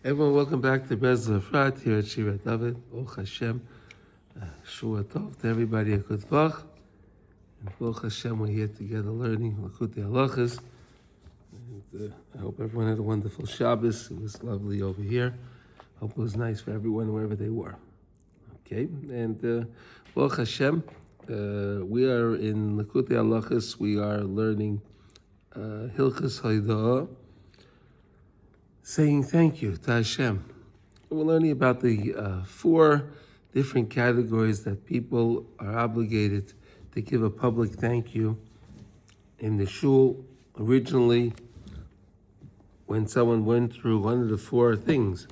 Everyone, welcome back to Breslov Efrat here at Shirat David. Baruch Hashem. Shua Tov to everybody at Kutvach. And Baruch Hashem, we're here together learning Likutey Halachos. And I hope everyone had a wonderful Shabbos. It was lovely over here. Hope it was nice for everyone wherever they were. Okay, and Baruch Hashem, we are in Likutey Halachos. We are learning Hilchos Hodu, saying thank you to Hashem. We're learning about the 4 different categories that people are obligated to give a public thank you in the shul. Originally, when someone went through one of the 4 things,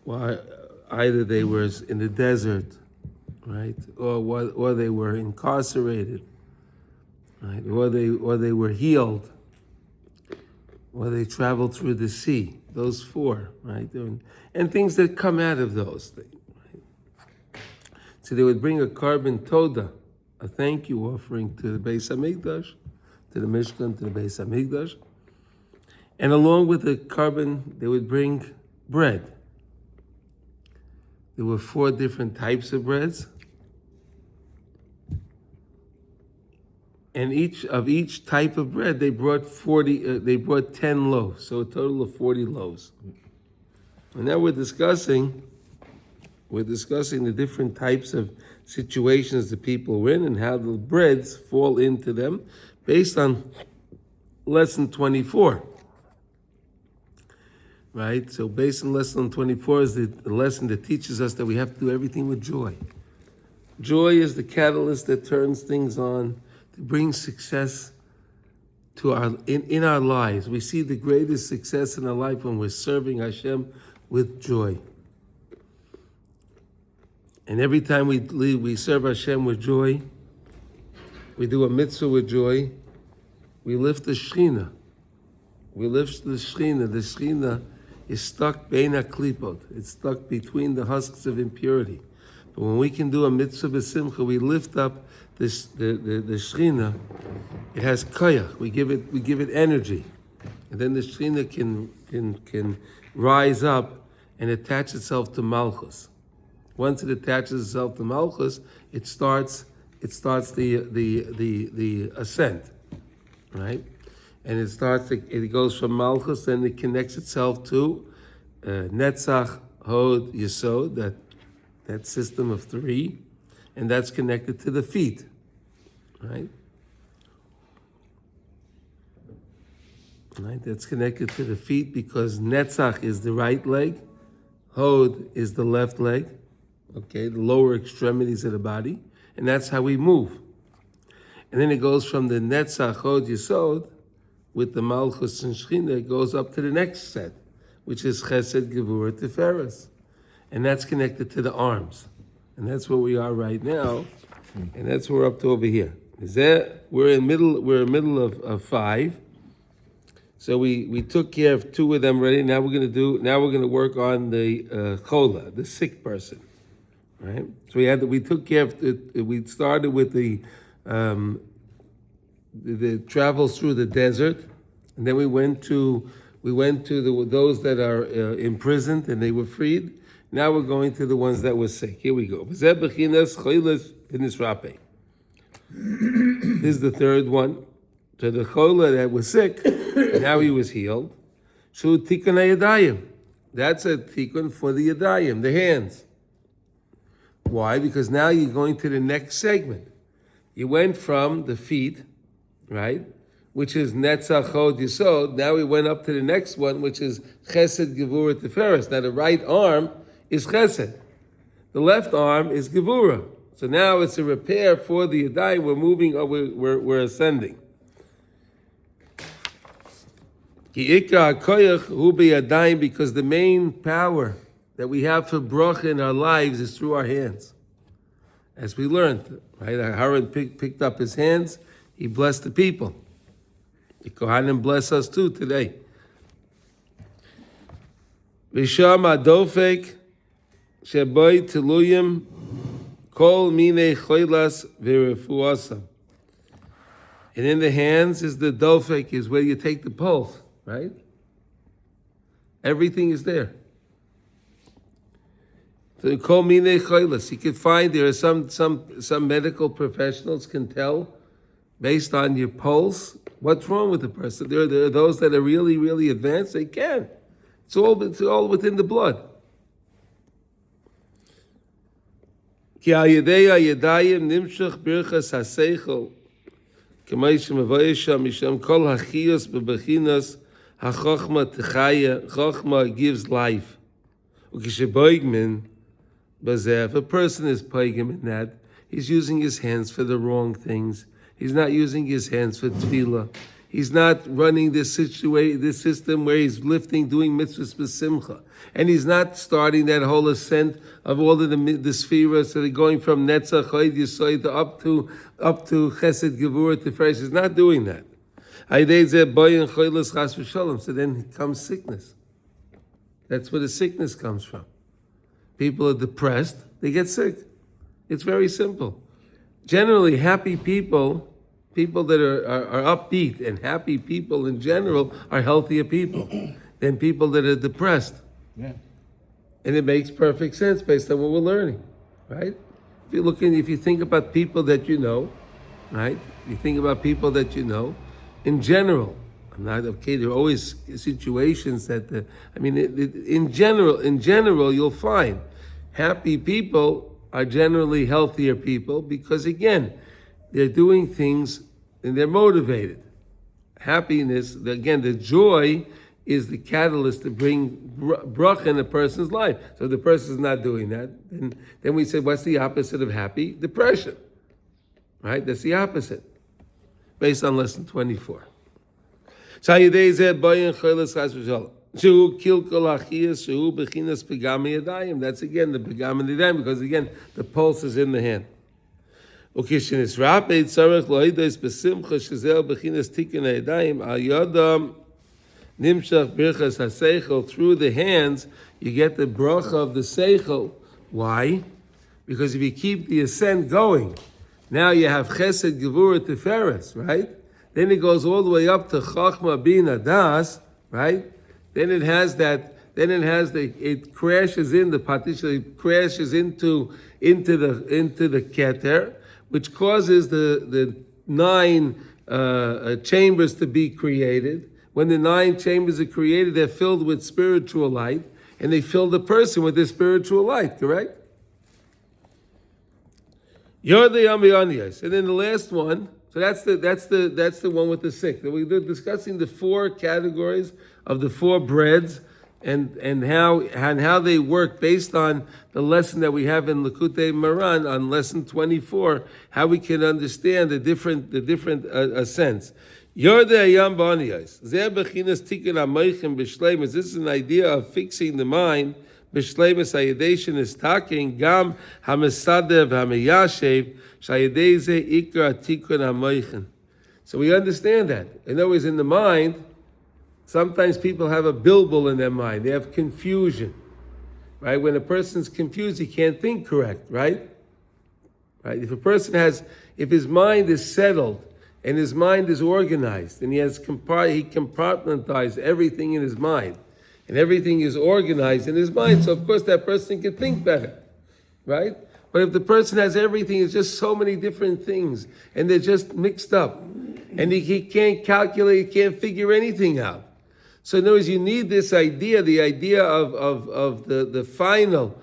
well, either they were in the desert, right, or they were incarcerated, right, or they were healed, or they traveled through the sea. Those 4, right? And things that come out of those things, right? So they would bring a carbon toda, a thank you offering to the Beis Hamikdash, to the Mishkan, to the Beis Hamikdash. And along with the carbon, they would bring bread. There were 4 different types of breads. And each type of bread, they brought 10 loaves, so a total of 40 loaves. And now we're discussing the different types of situations the people were in and how the breads fall into them based on lesson 24. Right? So based on lesson 24 is the lesson that teaches us that we have to do everything with joy. Joy is the catalyst that turns things on, bring success to in our lives. We see the greatest success in our life when we're serving Hashem with joy. And every time we serve Hashem with joy, we do a mitzvah with joy, we lift the Shechina. We lift the Shechina. The Shechina is stuck beina klipot. It's stuck between the husks of impurity. But when we can do a mitzvah b'simcha, we lift up the Shechina. It has koyach. We give it energy, and then the Shechina can rise up and attach itself to Malchus. Once it attaches itself to Malchus, it starts the ascent, right? And it goes from Malchus, then it connects itself to Netzach, Hod, Yesod, that system of 3, and that's connected to the feet, right? Right, that's connected to the feet because Netzach is the right leg, Hod is the left leg, okay, the lower extremities of the body, and that's how we move. And then it goes from the Netzach, Hod, Yesod, with the Malchus and Shechina, it goes up to the next set, which is Chesed, Gevurah, Tiferes. And that's connected to the arms. And that's where we are right now. And that's what we're up to over here. We're in middle of 5. So we took care of 2 of them already. Now we're gonna work on the chola, the sick person. Right? So we took care of we started with the travels through the desert, and then we went to those that are imprisoned and they were freed. Now we're going to the ones that were sick. Here we go. This is the 3rd one. So the chola that was sick, now he was healed. So tikkun hayadayim. That's a tikkun for the yadayim, the hands. Why? Because now you're going to the next segment. You went from the feet, right, which is Netzach, Hod, Yesod. Now we went up to the next one, which is Chesed, Gevurah, Tiferes. Now the right arm is Chesed. The left arm is Gevurah. So now it's a repair for the Yadayim. We're moving, we're ascending. Because the main power that we have for bracha in our lives is through our hands. As we learned, right? Aaron picked up his hands, he blessed the people. The Kohanim bless us too today. Visham adofek sheboy teluyim kol mine choilas v'refuasam. And in the hands is the dofek, is where you take the pulse, right? Everything is there. So call mine choilas. You can find there are some medical professionals can tell based on your pulse what's wrong with the person. There are those that are really, really advanced. They can. It's all within the blood. Ki al yedei hayadayim nimshach birchas haseichel k'may shemavoyesha misham kol hachiyos bebechinas hachachma techaya. Chachma gives life. Ukisheboigmin. But if a person is paigim in that, he's using his hands for the wrong things. He's not using his hands for tefillah. He's not running this system where he's lifting, doing mitzvahs b'simcha. And he's not starting that whole ascent of all of the spheres that are going from Netzach, Hod, Yesod, up to Chesed, Gevurah, to Tiferes. He's not doing that. So then comes sickness. That's where the sickness comes from. People are depressed, they get sick. It's very simple. Generally, happy people that are upbeat and happy people in general are healthier people than people that are depressed. Yeah. And it makes perfect sense based on what we're learning, right? If you think about people that you know, right? You think about people that you know, in general, there are always situations that, in general, you'll find happy people are generally healthier people because, again, they're doing things and they're motivated. Happiness, again, the joy is the catalyst to bring bracha in a person's life. So if the person's not doing that, then we say, what's the opposite of happy? Depression, right? That's the opposite, based on lesson 24. That's again the pegam yadayim, because again the pulse is in the hand. Through the hands, you get the bracha of the seichel. Why? Because if you keep the ascent going, now you have Chesed, Gevurah, Tiferes, right? Then it goes all the way up to Chachma Bina Das, right? Then it has it crashes in the partition, it crashes into the Keter, which causes the 9 chambers to be created. When the 9 chambers are created, they're filled with spiritual light, and they fill the person with their spiritual light, correct? You're the Yamiyanias. And then the last one, so that's the one with the 6. We're discussing the 4 categories of the 4 breads and how they work based on the lesson that we have in Likutey Maran on lesson 24, how we can understand the different ascents. This is an idea of fixing the mind. B'shleimus hayedeshin is talking gam hamesadev hameyashev shayedeze ikra tikun hamoichin. So we understand that. In other words, in the mind, sometimes people have a bilbul in their mind. They have confusion, right? When a person's confused, he can't think correct, right? Right? If his mind is settled and his mind is organized, and he compartmentalized everything in his mind, and everything is organized in his mind, so of course that person can think better, right? But if the person has everything, it's just so many different things, and they're just mixed up, and he can't calculate, he can't figure anything out. So in other words, you need this idea, the idea of the final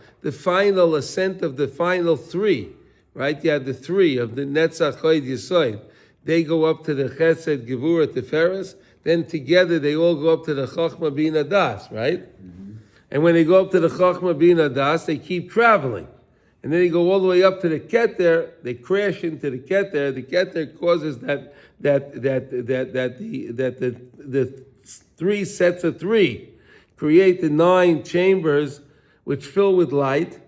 ascent of the final 3, right? You have the 3 of the Netzach, Hod, Yesod. They go up to the Chesed, Gevurah, Tiferes. Then together they all go up to the Chachma Bina Das, right? Mm-hmm. And when they go up to the Chachma Bina Das, they keep traveling. And then they go all the way up to the Keter, they crash into the Keter. The Keter causes that the 3 sets of 3 create the 9 chambers which fill with light.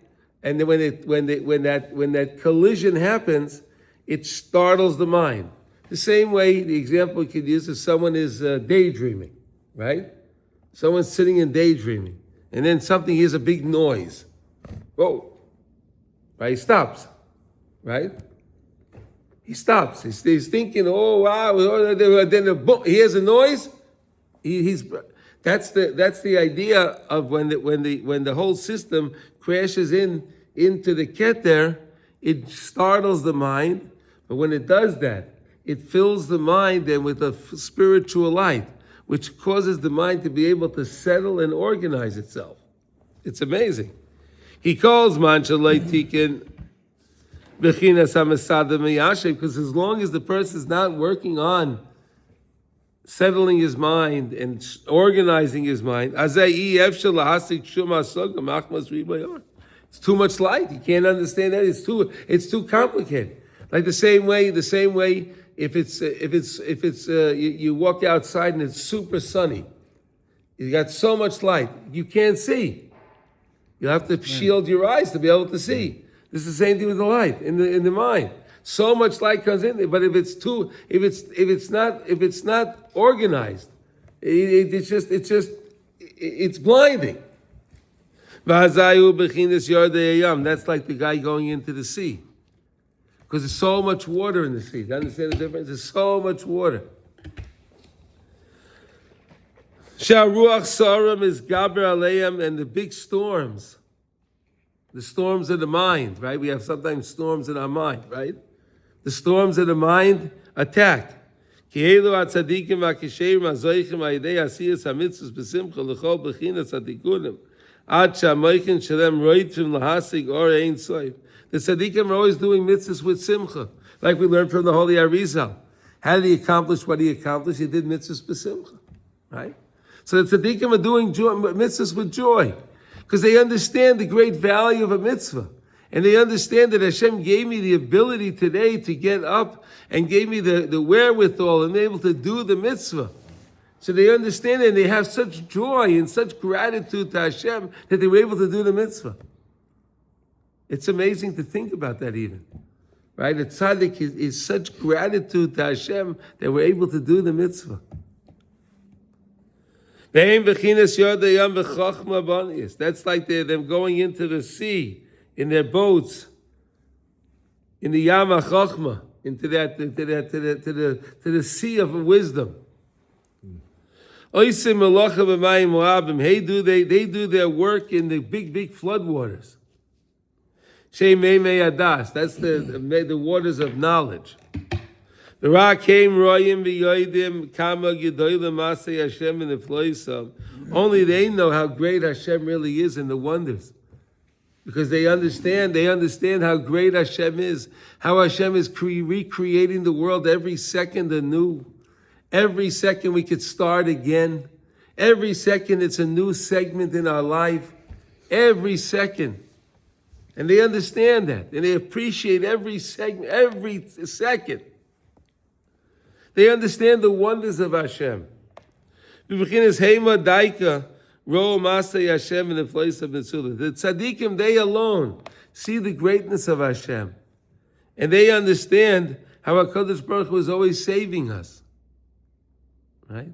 And then when that collision happens, it startles the mind. The same way, the example we could use is someone is daydreaming, right? Someone's sitting and daydreaming, and then something hears a big noise. Whoa! Right? He stops, right? He stops. He's thinking, oh wow! Then boom, he hears a noise. That's the idea of when the whole system crashes into the keter, it startles the mind, but when it does that, it fills the mind then with a spiritual light, which causes the mind to be able to settle and organize itself. It's amazing. He calls Manchalai Tikin Bechinas HaMesada Miyashem, because as long as the person is not working on settling his mind and organizing his mind, it's too much light. You can't understand that. It's too complicated. Like the same way. If you walk outside and it's super sunny, you got so much light you can't see. You have to shield your eyes to be able to see. This is the same thing with the light in the mind. So much light comes in there, but if it's not organized, it's blinding. That's like the guy going into the sea. Because there's so much water in the sea. Do you understand the difference? There's so much water. Sha'ruach saram is gaber aleim, and the big storms. The storms of the mind, right? We have sometimes storms in our mind, right? The storms of the mind attack. Kihelu atzadikim v'akisherim azoichim ha'idei asiyas hamitzvos b'simcha l'chol b'chinas atikunim ad sha'moichin shalem roitvim l'hasig or ein soif. The tzaddikim are always doing mitzvahs with simcha, like we learned from the Holy Arizal. How did he accomplish what he accomplished? He did mitzvahs b'simcha, right? So the tzaddikim are doing mitzvahs with joy, because they understand the great value of a mitzvah. And they understand that Hashem gave me the ability today to get up and gave me the wherewithal and be able to do the mitzvah. So they understand it, and they have such joy and such gratitude to Hashem that they were able to do the mitzvah. It's amazing to think about that even. Right? The tzaddik is such gratitude to Hashem that we're able to do the mitzvah. That's like them going into the sea in their boats, in the Yam HaChochma, into the sea of wisdom. They do their work in the big floodwaters. That's the waters of knowledge. The Rachamim royim v'yoidim kama gedolim masei Hashem in the floisam. Only they know how great Hashem really is and the wonders, because they understand how great Hashem is, how Hashem is recreating the world every second anew. Every second we could start again. Every second it's a new segment in our life. Every second. And they understand that, and they appreciate every segment, every second. They understand the wonders of Hashem. The tzaddikim, they alone see the greatness of Hashem, and they understand how HaKadosh Baruch Hu is always saving us. Right?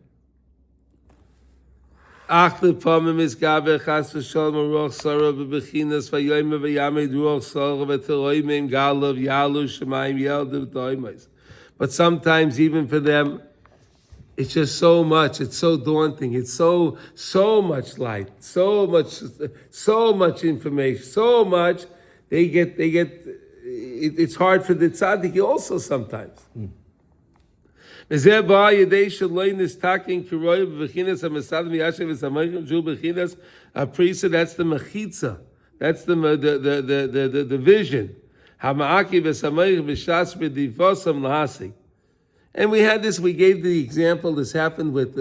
Ach lepamim is gaber chas v'sholom ruach sara b'bechinas v'yoyim v'yamed ruach sara v'teroimim galav yalu shemayim yeldu v'toimais. But sometimes even for them, it's just so much. It's so daunting. It's so much light, so much information, so much. They get. It's hard for the tzaddik also sometimes. A priest, that's the mechitza. That's the vision. And we had this. We gave the example. This happened with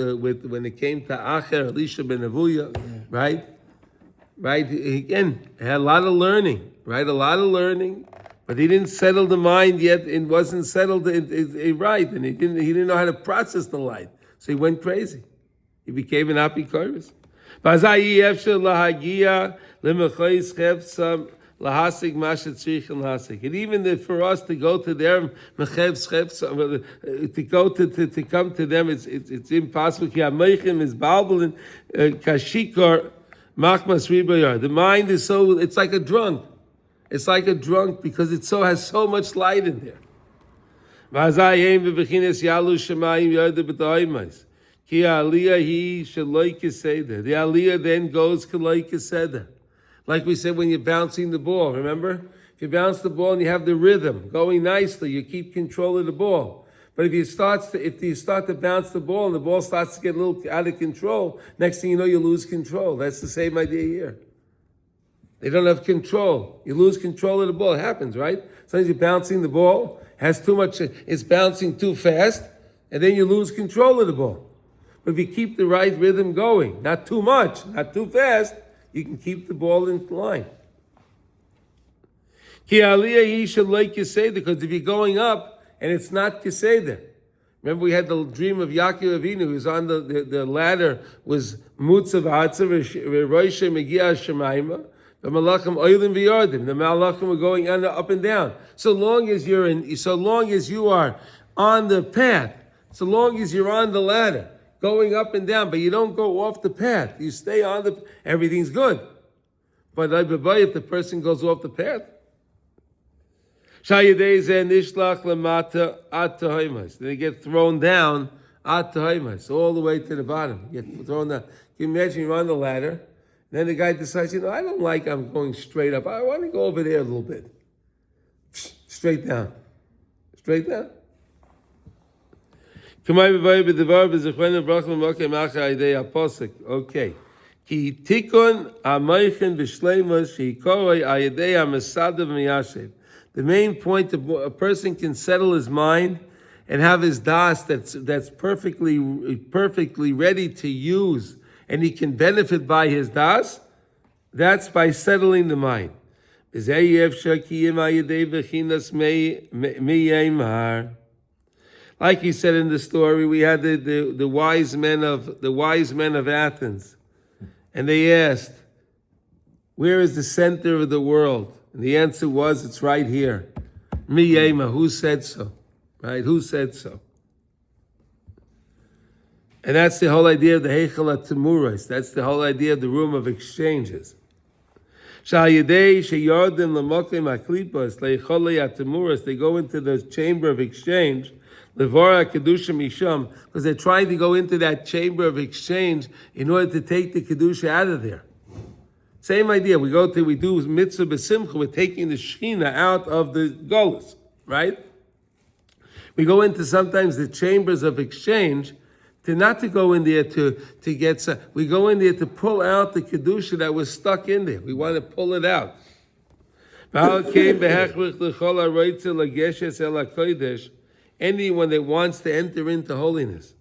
when it came to Acher Elisha ben Avuya, right? Again, had a lot of learning, right? A lot of learning. But he didn't settle the mind yet. It wasn't settled right, and he didn't know how to process the light. So he went crazy. He became an apikoros. And even for us to go to their to come to them, it's impossible. The mind is it's like a drunk. It's like a drunk because it has so much light in there. Ki aliyah hi shaloi keseder. The aliyah then goes kaloi keseder. Like we said when you're bouncing the ball, remember? If you bounce the ball and you have the rhythm going nicely, you keep control of the ball. But if you start to bounce the ball and the ball starts to get a little out of control, next thing you know, you lose control. That's the same idea here. They don't have control. You lose control of the ball. It happens, right? Sometimes you're bouncing the ball, has too much, it's bouncing too fast, and then you lose control of the ball. But if you keep the right rhythm going, not too much, not too fast, you can keep the ball in line. Ki aliyah hi shaloi keseder, because if you're going up, and it's not Keseder. Remember we had the dream of Yaakov Avinu, who was on the ladder, was Mutzav Hatzav, Roisha Megia Shemaima, the Malachim Oilim V'Yordim. The Malachim were going up and down. So long as you are on the path, so long as you're on the ladder, going up and down, but you don't go off the path, you stay on everything's good. But if the person goes off the path, then they get thrown down all the way to the bottom. You get thrown down. Can you imagine you're on the ladder, and then the guy decides, I don't like I'm going straight up. I want to go over there a little bit. Straight down. Straight down. Okay. Ki tikun amaychen b'shleimus shehikoroi ayedei ha-mesadav miyashev. The main point, a person can settle his mind and have his das that's perfectly ready to use, and he can benefit by his das. That's by settling the mind. Like he said in the story, we had the wise men of Athens, and they asked, "Where is the center of the world?" And the answer was, it's right here. Miyema, who said so? Right? Who said so? And that's the whole idea of the Heichal HaTemuros. That's the whole idea of the room of exchanges. They go into the chamber of exchange, because they're trying to go into that chamber of exchange in order to take the Kedusha out of there. Same idea. We do mitzvah b'simcha. We're taking the Shechina out of the Golus, right? We go into sometimes the chambers of exchange to go in there to get. We go in there to pull out the kedusha that was stuck in there. We want to pull it out. Anyone that wants to enter into holiness,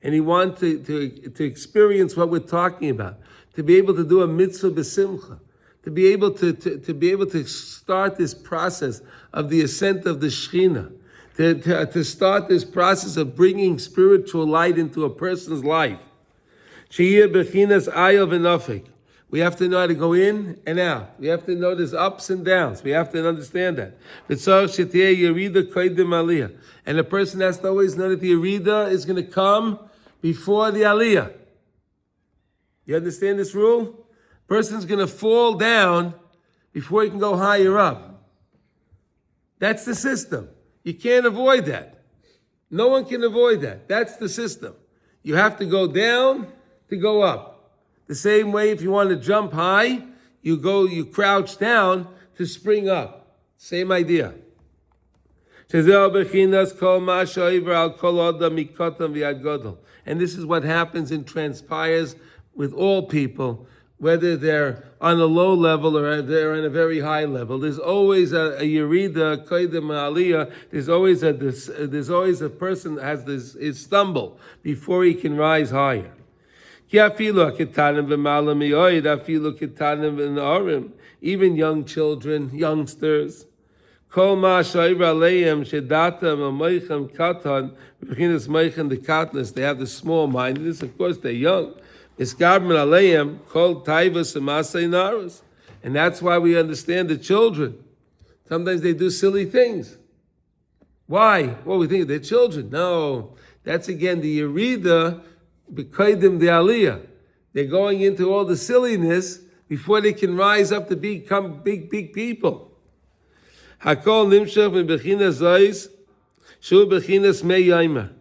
and he wants to experience what we're talking about, to be able to do a mitzvah b'simcha, to be able to start this process of the ascent of the Shechina, to start this process of bringing spiritual light into a person's life. Sheyeh bechinas ayo v'nafik. We have to know how to go in and out. We have to know there's ups and downs. We have to understand that. And the person has to always know that the Yerida is going to come before the Aliyah. You understand this rule? Person's going to fall down before he can go higher up. That's the system. You can't avoid that. No one can avoid that. That's the system. You have to go down to go up. The same way if you want to jump high, you crouch down to spring up. Same idea. And this is what happens and transpires with all people, whether they're on a low level or they're on a very high level. There's always a yerida, koydem aliyah. There's always a person that has his stumble before he can rise higher. Even young children, youngsters. They have the small mindedness, of course they're young. And that's why we understand the children. Sometimes they do silly things. Why? Well, we think they're children. No, that's again the yerida b'kaidim the aliyah. They're going into all the silliness before they can rise up to become big people. Hakol nimshach bechinas zois shu bechinas meyaymer.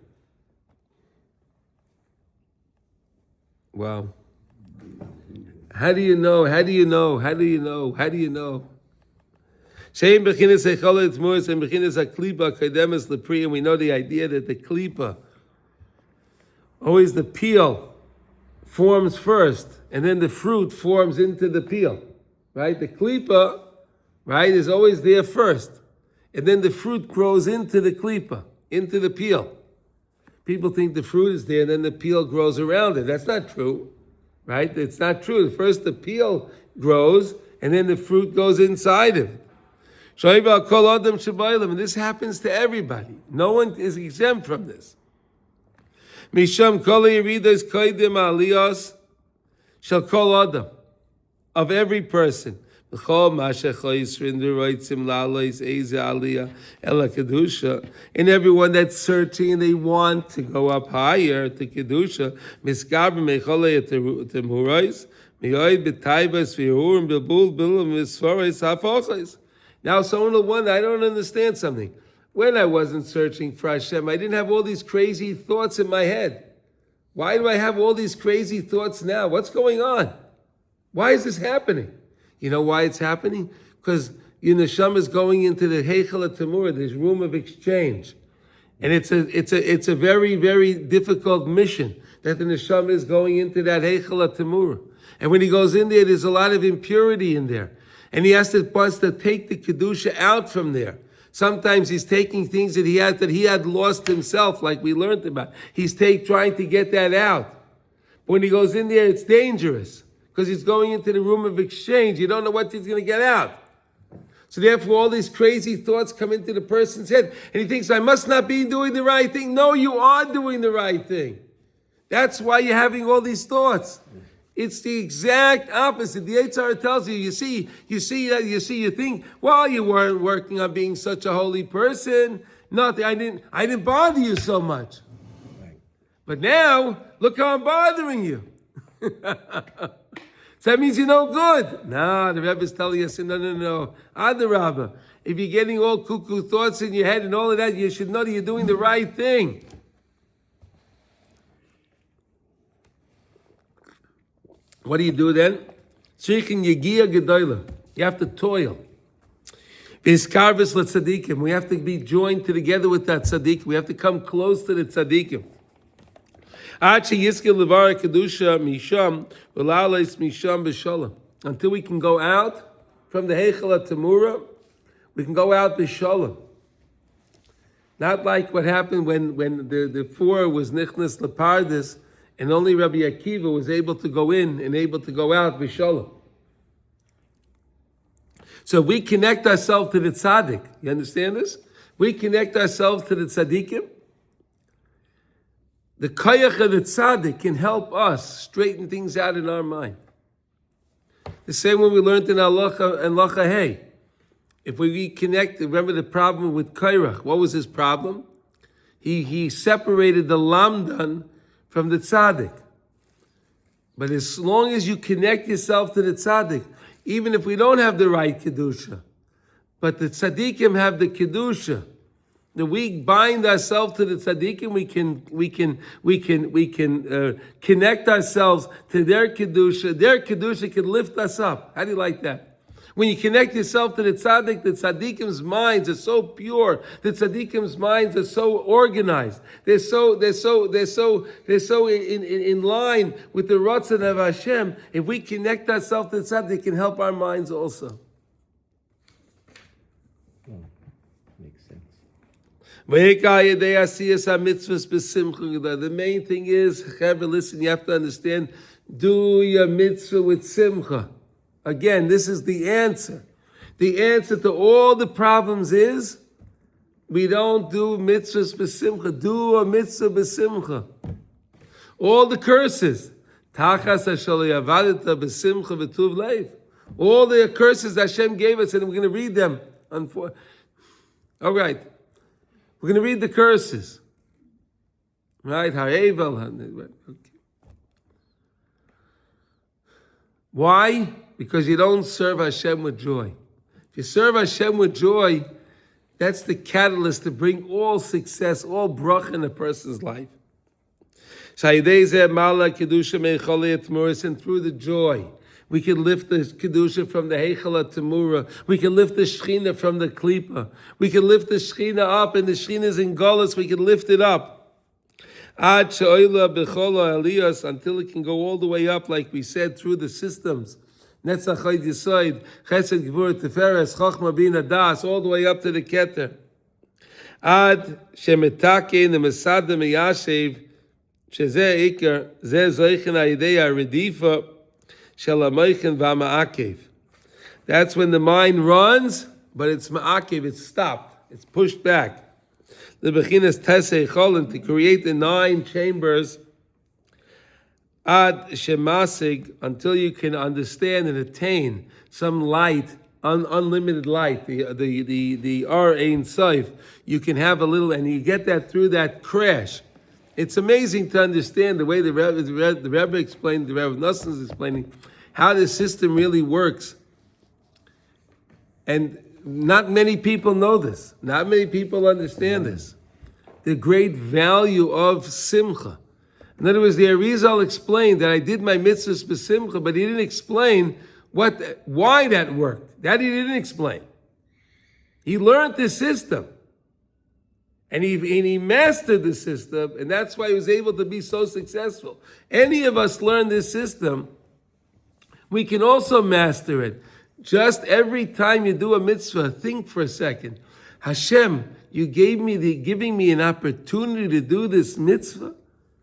Wow. How do you know? How do you know? How do you know? How do you know? And we know the idea that the klipa, always the peel, forms first, and then the fruit forms into the peel, right? The klipa, right, is always there first, and then the fruit grows into the klipa, into the peel. People think the fruit is there, and then the peel grows around it. That's not true, right? It's not true. First the peel grows, and then the fruit goes inside of it. And this happens to everybody. No one is exempt from this. Misham kol yeridas koydem aliyos shall kol adam, of every person. And everyone that's searching and they want to go up higher to kedusha, now someone will wonder, I don't understand something. When I wasn't searching for Hashem, I didn't have all these crazy thoughts in my head. Why do I have all these crazy thoughts now? What's going on? Why is this happening? You know why it's happening? Because your neshama is going into the Heichal HaTamura, this room of exchange. And it's a very, very difficult mission that the neshama is going into that Heichal HaTamura. And when he goes in there, there's a lot of impurity in there. And he wants to take the Kedusha out from there. Sometimes he's taking things that he had lost himself, like we learned about. He's trying to get that out. But when he goes in there, it's dangerous, because he's going into the room of exchange. You don't know what he's going to get out. So therefore, all these crazy thoughts come into the person's head, and he thinks, I must not be doing the right thing. No, you are doing the right thing. That's why you're having all these thoughts. It's the exact opposite. The Yetzer Hara tells you, you think, well, you weren't working on being such a holy person. Nothing. I didn't bother you so much. But now, look how I'm bothering you. So that means you're no good. No, the Rebbe is telling us, no. Adarabba. If you're getting all cuckoo thoughts in your head and all of that, you should know that you're doing the right thing. What do you do then? You have to toil. We have to be joined together with that tzaddik. We have to come close to the tzaddikim. Until we can go out from the Heichal HaTamura, we can go out b'shalom. Not like what happened when the four was nichnas lepardes, and only Rabbi Akiva was able to go in and able to go out b'shalom. So we connect ourselves to the tzaddik. You understand this? We connect ourselves to the tzaddikim. The koyach of the tzaddik can help us straighten things out in our mind. The same way we learned in Halacha and Lacha Hey. If we reconnect, remember the problem with Kairach. What was his problem? He separated the lamdan from the tzaddik. But as long as you connect yourself to the tzaddik, even if we don't have the right kedusha, but the tzaddikim have the kedusha, that we bind ourselves to the tzaddikim, we can connect ourselves to their kedusha. Their kedusha can lift us up. How do you like that? When you connect yourself to the tzaddikim's minds are so pure. The tzaddikim's minds are so organized. They're so in line with the Ratzon of Hashem. If we connect ourselves to the tzaddik, it can help our minds also. Makes sense. The main thing is, listen, you have to understand, do your mitzvah with simcha. Again, this is the answer. The answer to all the problems is, we don't do mitzvahs b'simcha. Do a mitzvah b'simcha. All the curses. Tachas hashal yavadita b'simcha v'tuv leiv. All the curses Hashem gave us, and we're going to read them. All right. We're going to read the curses. Right? Ha'evel. Okay. Why? Because you don't serve Hashem with joy. If you serve Hashem with joy, that's the catalyst to bring all success, all bracha in a person's life. Shayidei mala kedusha meichale tmuris, and through the joy, we can lift the kedusha from the heichal tamura. We can lift the shechina from the klipa. We can lift the shechina up, and the shechina is in galus. We can lift it up. Ad she'oila b'chola aliyos, until it can go all the way up, like we said, through the systems. Netzach Chod Yisoid, Chesed Gvur Tiferes, Chochma Bina Das, all the way up to the Keter. Ad shemetake nemesad meyashev, shezeh ikar, zeh zoichen ha'idei ha'redifa shel ha'moichen v'ha'ma'akev. That's when the mind runs, but it's ma'akev, it's stopped, it's pushed back. The bechinas tesei cholin, to create the 9 chambers, ad shemasig, until you can understand and attain some light, unlimited light, the R Ein Sof. You can have a little, and you get that through that crash. It's amazing to understand the way the Rebbe explained, the Rebbe Nosson is explaining how the system really works. And not many people know this. Not many people understand this. The great value of simcha. In other words, the Arizal explained that I did my mitzvahs b'simcha, but he didn't explain why that worked. That he didn't explain. He learned the system. And he mastered the system, and that's why he was able to be so successful. Any of us learn this system, we can also master it. Just every time you do a mitzvah, think for a second. Hashem, you giving me an opportunity to do this mitzvah?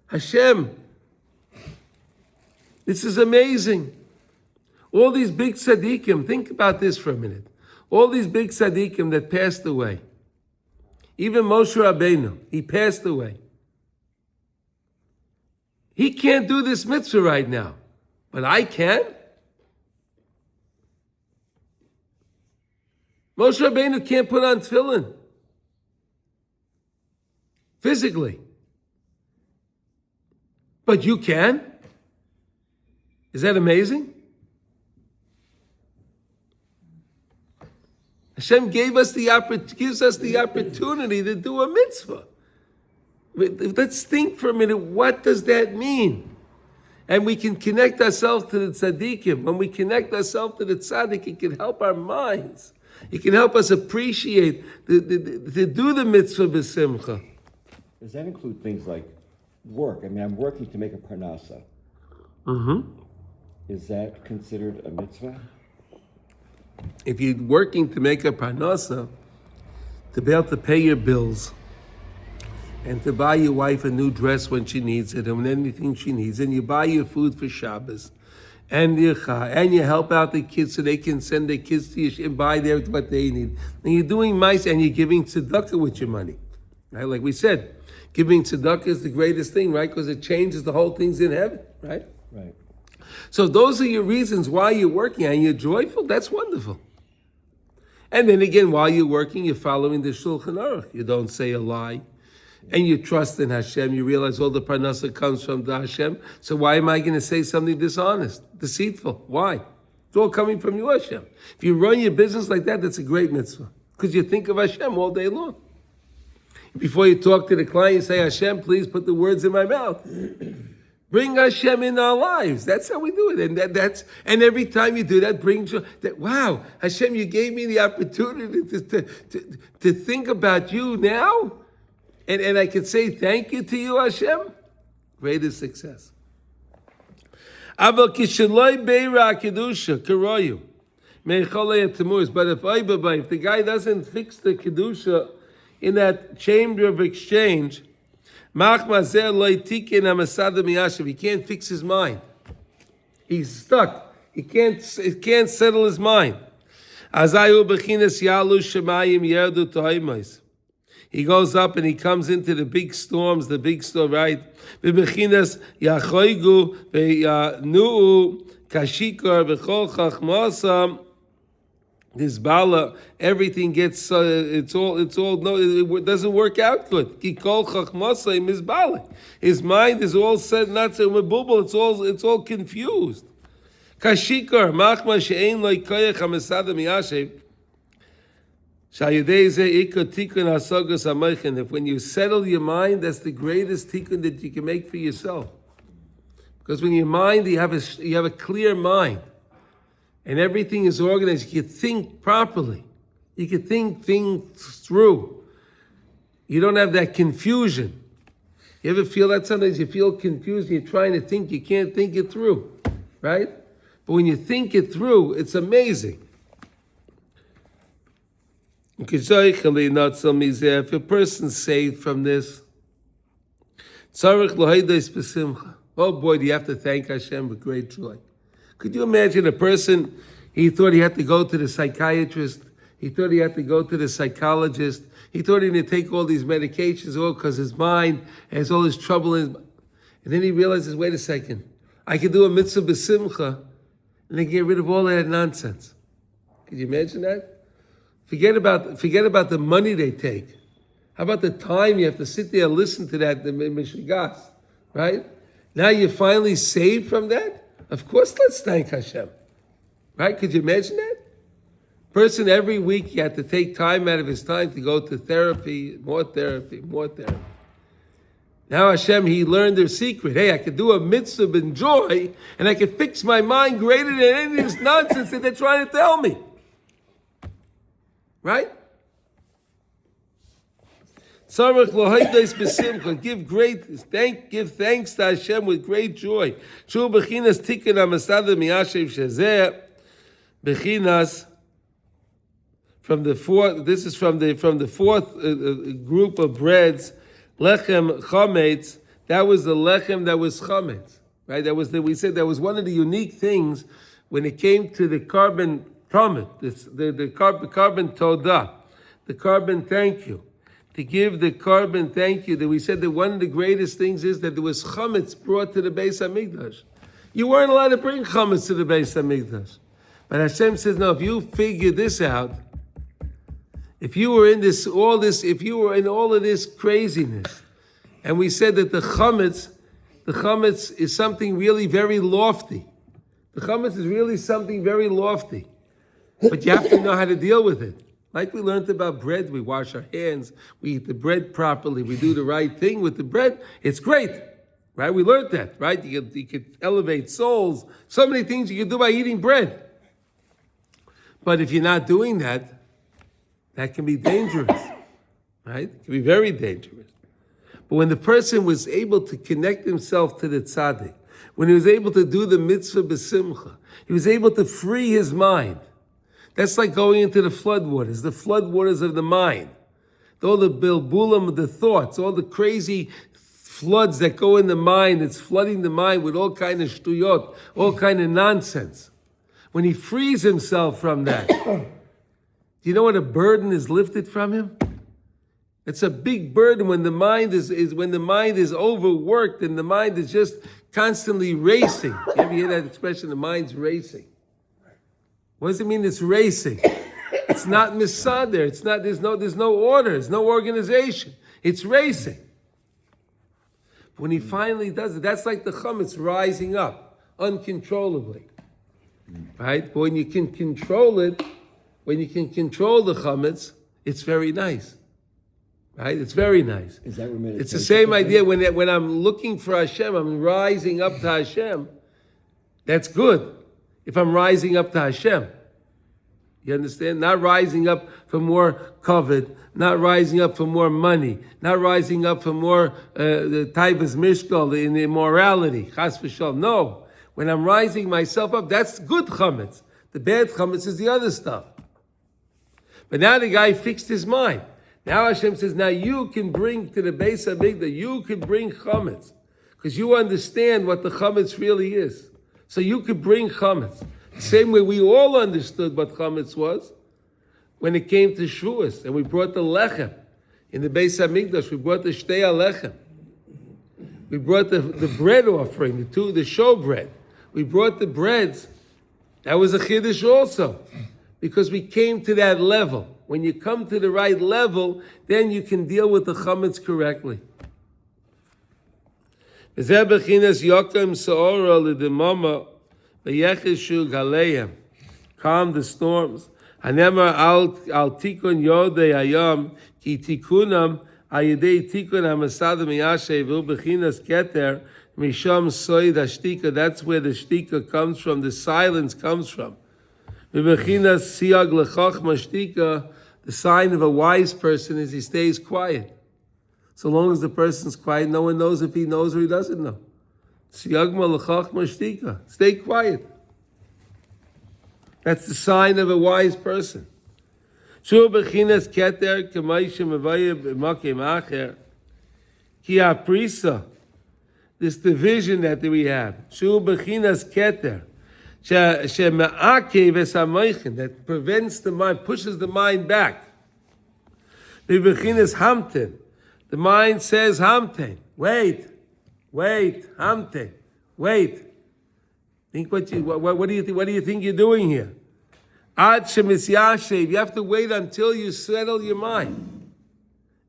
Hashem, this is amazing. All these big tzaddikim, think about this for a minute. All these big tzaddikim that passed away. Even Moshe Rabbeinu, he passed away. He can't do this mitzvah right now, but I can. Moshe Rabbeinu can't put on tefillin physically, but you can. Is that amazing? Hashem gives us the opportunity to do a mitzvah. Let's think for a minute, what does that mean? And we can connect ourselves to the tzaddikim. When we connect ourselves to the tzaddik, it can help our minds. It can help us appreciate, to do the mitzvah b'simcha. Does that include things like work? I mean, I'm working to make a parnasa. Mm-hmm. Is that considered a mitzvah? If you're working to make a parnasa, to be able to pay your bills, and to buy your wife a new dress when she needs it, and anything she needs, and you buy your food for Shabbos, and you help out the kids so they can send their kids to you and buy what they need. And you're doing mice, and you're giving tzedakah with your money. Right? Like we said, giving tzedakah is the greatest thing, right? Because it changes the whole things in heaven, right? Right. So those are your reasons why you're working, and you're joyful. That's wonderful. And then again, while you're working, you're following the Shulchan Aruch. You don't say a lie. And you trust in Hashem. You realize all the parnasa comes from the Hashem. So why am I going to say something dishonest, deceitful? Why? It's all coming from you, Hashem. If you run your business like that, that's a great mitzvah. Because you think of Hashem all day long. Before you talk to the client, you say, Hashem, please put the words in my mouth. Bring Hashem in our lives. That's how we do it. And every time you do that, brings you that, wow, Hashem, you gave me the opportunity to think about you now. And I can say thank you to you, Hashem. Greatest success. But if the guy doesn't fix the kedusha in that chamber of exchange, he can't fix his mind. He's stuck. He can't settle his mind. He goes up and he comes into the big storms, right? This bala, everything gets, it doesn't work out good. His mind is all set, not so mebubal, it's all confused. Kashikar, machma she'ein lo koyach hamesada miyashev. If when you settle your mind, that's the greatest tikkun that you can make for yourself. Because when your mind, you have a clear mind, and everything is organized, you can think properly. You can think things through. You don't have that confusion. You ever feel that sometimes you feel confused and you're trying to think, you can't think it through, right? But when you think it through, it's amazing. If a person's saved from this, oh boy, do you have to thank Hashem with great joy. Could you imagine a person, he thought he had to go to the psychiatrist, he thought he had to go to the psychologist, he thought he had to take all these medications, all because his mind has all this trouble in his mind. And then he realizes, wait a second, I could do a mitzvah b'simcha and then get rid of all that nonsense. Could you imagine that? Forget about the money they take. How about the time you have to sit there and listen to that, the mishigas, right? Now you're finally saved from that? Of course, let's thank Hashem. Right? Could you imagine that? Person every week, he had to take time out of his time to go to therapy, more therapy, more therapy. Now Hashem, he learned their secret. Hey, I could do a mitzvah and joy, and I could fix my mind greater than any of this nonsense that they're trying to tell me. Right? Give thanks to Hashem with great joy. From the fourth. This is from the fourth group of breads. Lechem chametz. That was the lechem that was chametz. Right? We said that was one of the unique things when it came to the carbon promise, the carbon todah, the carbon thank you. To give the carbon thank you, that we said that one of the greatest things is that there was chametz brought to the Beis Hamikdash. You weren't allowed to bring chametz to the Beis Hamikdash. But Hashem says, no, if you figure this out, if you were in if you were in all of this craziness, and we said that the chametz is something really very lofty. The chametz is really something very lofty. But you have to know how to deal with it. Like we learned about bread, we wash our hands, we eat the bread properly, we do the right thing with the bread. It's great, right? We learned that, right? You could elevate souls. So many things you can do by eating bread. But if you're not doing that, that can be dangerous, right? It can be very dangerous. But when the person was able to connect himself to the tzaddik, when he was able to do the mitzvah b'simcha, he was able to free his mind. That's like going into the floodwaters of the mind. All the bilbulim, the thoughts, all the crazy floods that go in the mind, it's flooding the mind with all kind of shtuyot, all kind of nonsense. When he frees himself from that, do you know what a burden is lifted from him? It's a big burden when the mind is overworked and the mind is just constantly racing. You ever hear that expression, the mind's racing? What does it mean it's racing? It's not misader. It's not, there's no order, there's no organization. It's racing. When he finally does it, that's like the chametz rising up uncontrollably. Right? But when you can control it, when you can control the chametz, it's very nice. Right? It's very nice. Is that what it's the same idea when I'm looking for Hashem, I'm rising up to Hashem. That's good. If I'm rising up to Hashem. You understand? Not rising up for more covet, not rising up for more money, not rising up for more the taivas mishkal, in immorality, chas v'shalom. No. When I'm rising myself up, that's good chametz. The bad chametz is the other stuff. But now the guy fixed his mind. Now Hashem says, now you can bring to the Beis Hamikdash, you can bring chametz. Because you understand what the chametz really is. So you could bring chametz. The same way we all understood what chametz was when it came to Shavuos. And we brought the lechem. In the Beis Hamikdash, we brought the shtei lechem. We brought the bread offering, the show bread. We brought the breads. That was a chiddush also. Because we came to that level. When you come to the right level, then you can deal with the chametz correctly. Calm the storms. Hanemar al tikun yodei hayam ki tikunam ayidei tikun hamasad miyashev u'bechinas keter misham soid hashtika. That's where the shtika comes from. The silence comes from. U'bechinas siag lechachma shtika. The sign of a wise person is he stays quiet. So long as the person's quiet, no one knows if he knows or he doesn't know. Siagma lechachma shtika. Stay quiet. That's the sign of a wise person. Shu bechinas keter k'maisha mevaya b'makim acher ki aprisa. This division that we have. Shu bechinas keter she'me'akev es hamoichin, that prevents the mind, pushes the mind back. Bechinas hamten. The mind says hamten. Wait, hamten. Wait. Think what do you think you're doing here? Ad shemisyashev. You have to wait until you settle your mind,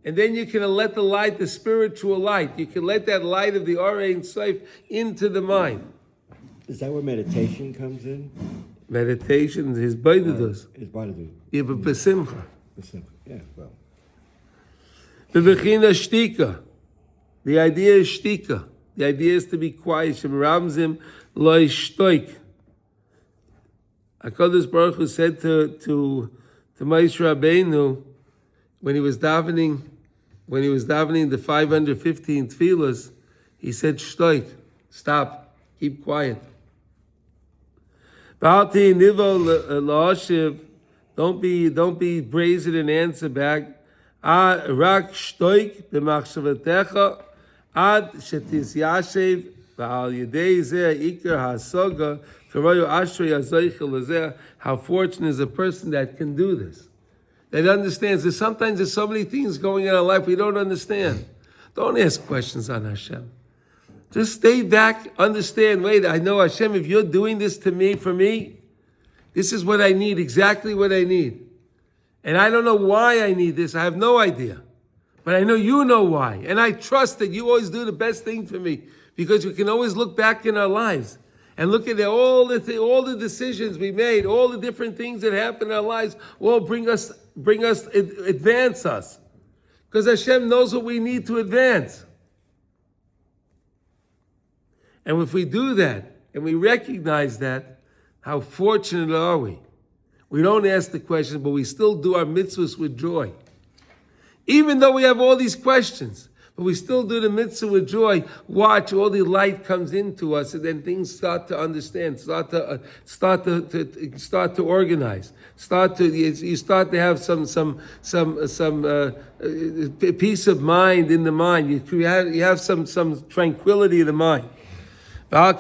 and then you can let the light, the spiritual light. You can let that light of the Ora Ein Sof into the mind. Is that where meditation comes in? Meditation, his body does. His body does. Yeah, but besimcha. Yeah, well. Bebechina shtika. The idea is shtika. The idea is to be quiet. Shem ramzim loy shtoik. HaKadosh Baruch Hu said to Moshe Rabbeinu when he was davening the 515 tefillas, he said shtoik, stop, keep quiet. Ba'alti nivo la'ashiv, don't be brazen and answer back. Rak shtoik b'machshavatecha ad shetis yashev v'al yedei zeh ikar hasoga karayu ashrei hazoichel lezeh. How fortunate is a person that can do this, that understands. Sometimes there's so many things going on in our life we don't understand. Don't ask questions on Hashem. Just stay back, understand. Wait, I know Hashem. If you're doing this to me, for me, this is what I need, exactly what I need. And I don't know why I need this. I have no idea. But I know you know why. And I trust that you always do the best thing for me, because we can always look back in our lives and look at all the decisions we made, all the different things that happen in our lives, all advance us. Because Hashem knows what we need to advance. And if we do that, and we recognize that, how fortunate are we? We don't ask the questions, but we still do our mitzvahs with joy. Even though we have all these questions, but we still do the mitzvah with joy. Watch, all the light comes into us, and then things start to understand, start to organize, you start to have some peace of mind in the mind. You have some tranquility in the mind. The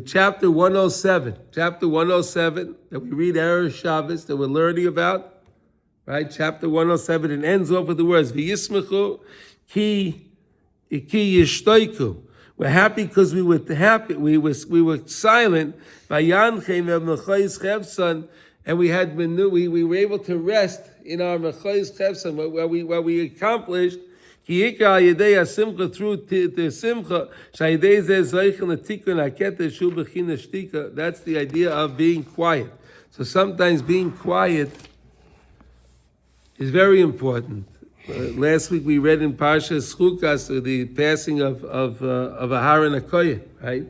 chapter 107 that we read Erev Shabbos, that we're learning about, right? Chapter 107, it ends off with the words V'yismechu ki yishtoiku. We're happy because we were happy. We were silent. Vayanchem el mechois chevson, and we were able to rest in our mechois chevson, where we accomplished. Through the simcha, that's the idea of being quiet. So sometimes being quiet is very important. Last week we read in Parshas Chukas the passing of Aharon HaKohen, right?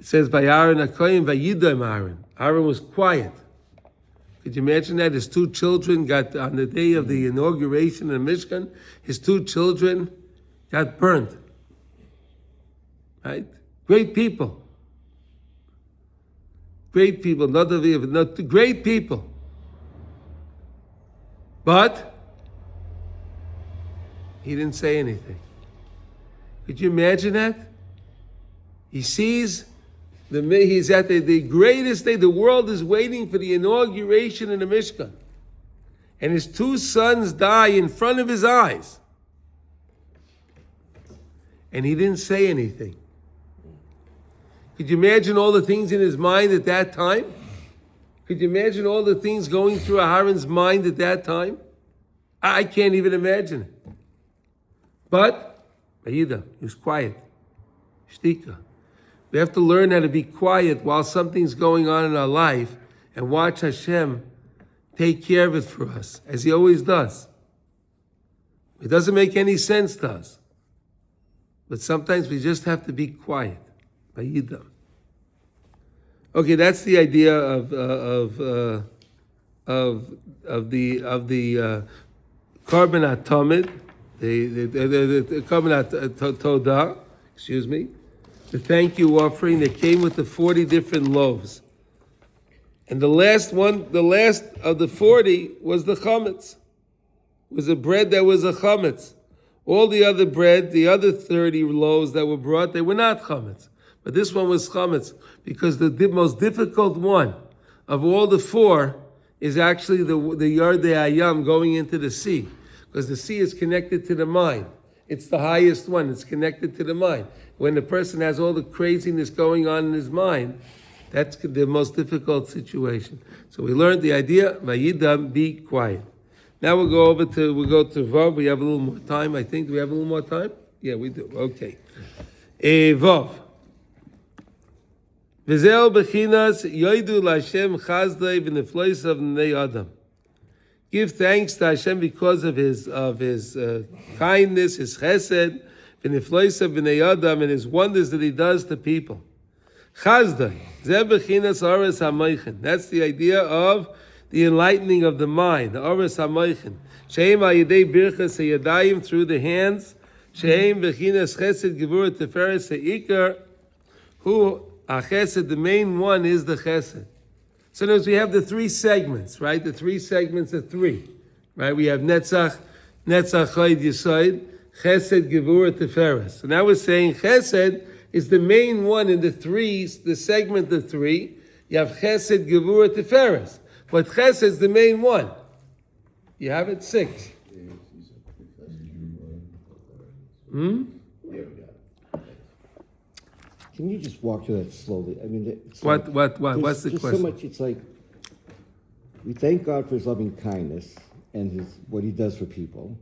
It says by Aharon HaKohen, Vayidom Aharon. Aharon was quiet. Could you imagine that? His two children got, on the day of the inauguration in the Mishkan, his two children got burnt. Right? Great people. Great people. Not great people. But he didn't say anything. Could you imagine that? He sees he's at the greatest day. The world is waiting for the inauguration in the Mishkan. And his two sons die in front of his eyes. And he didn't say anything. Could you imagine all the things in his mind at that time? Could you imagine all the things going through Aharon's mind at that time? I can't even imagine it. But, he was quiet. Shtika. We have to learn how to be quiet while something's going on in our life and watch Hashem take care of it for us, as He always does. It doesn't make any sense to us. But sometimes we just have to be quiet. Vayidam. Okay, that's the idea of the carbon atomid, the carbon todah, excuse me, the thank you offering that came with the 40 different loaves. And the last of the 40 was the chametz. Was a bread that was a chametz. All the other bread, the other 30 loaves that were brought, they were not chametz. But this one was chametz, because the most difficult one of all the 4 is actually the Yardei Hayam, going into the sea. Because the sea is connected to the mind. It's the highest one, it's connected to the mind. When the person has all the craziness going on in his mind, that's the most difficult situation. So we learned the idea, Vayidam, be quiet. Now we'll go to Vav. We have a little more time, I think. Do we have a little more time? Yeah, we do. Okay. Vav. V'zeh bechinas Hodu LaHashem chazdei v'nefloisav b'nei Adam. Give thanks to Hashem because of his kindness, his chesed, v'nefloisav b'nei Adam, and his wonders that he does to people. Chazdei. Zeh bechinas oros hamoichin. That's the idea of the enlightening of the mind, the oros hamoichin. Shehem ha'yidei birchas ha'yadayim, through the hands. Shehem bechinas chesed gevurah teferes ha'ikar. Who Chesed, the main one is the Chesed. So notice we have the 3 segments, right? The 3 segments are 3, right? We have Netzach, Chod, Yesod, Chesed, Gevurah, Tiferes. So now we're saying Chesed is the main one in the 3, the segment of 3. You have Chesed, Gevurah, Tiferes. But Chesed is the main one. You have it 6. Can you just walk through that slowly? I mean, it's What's the just question? so much. It's like we thank God for His loving kindness and what He does for people,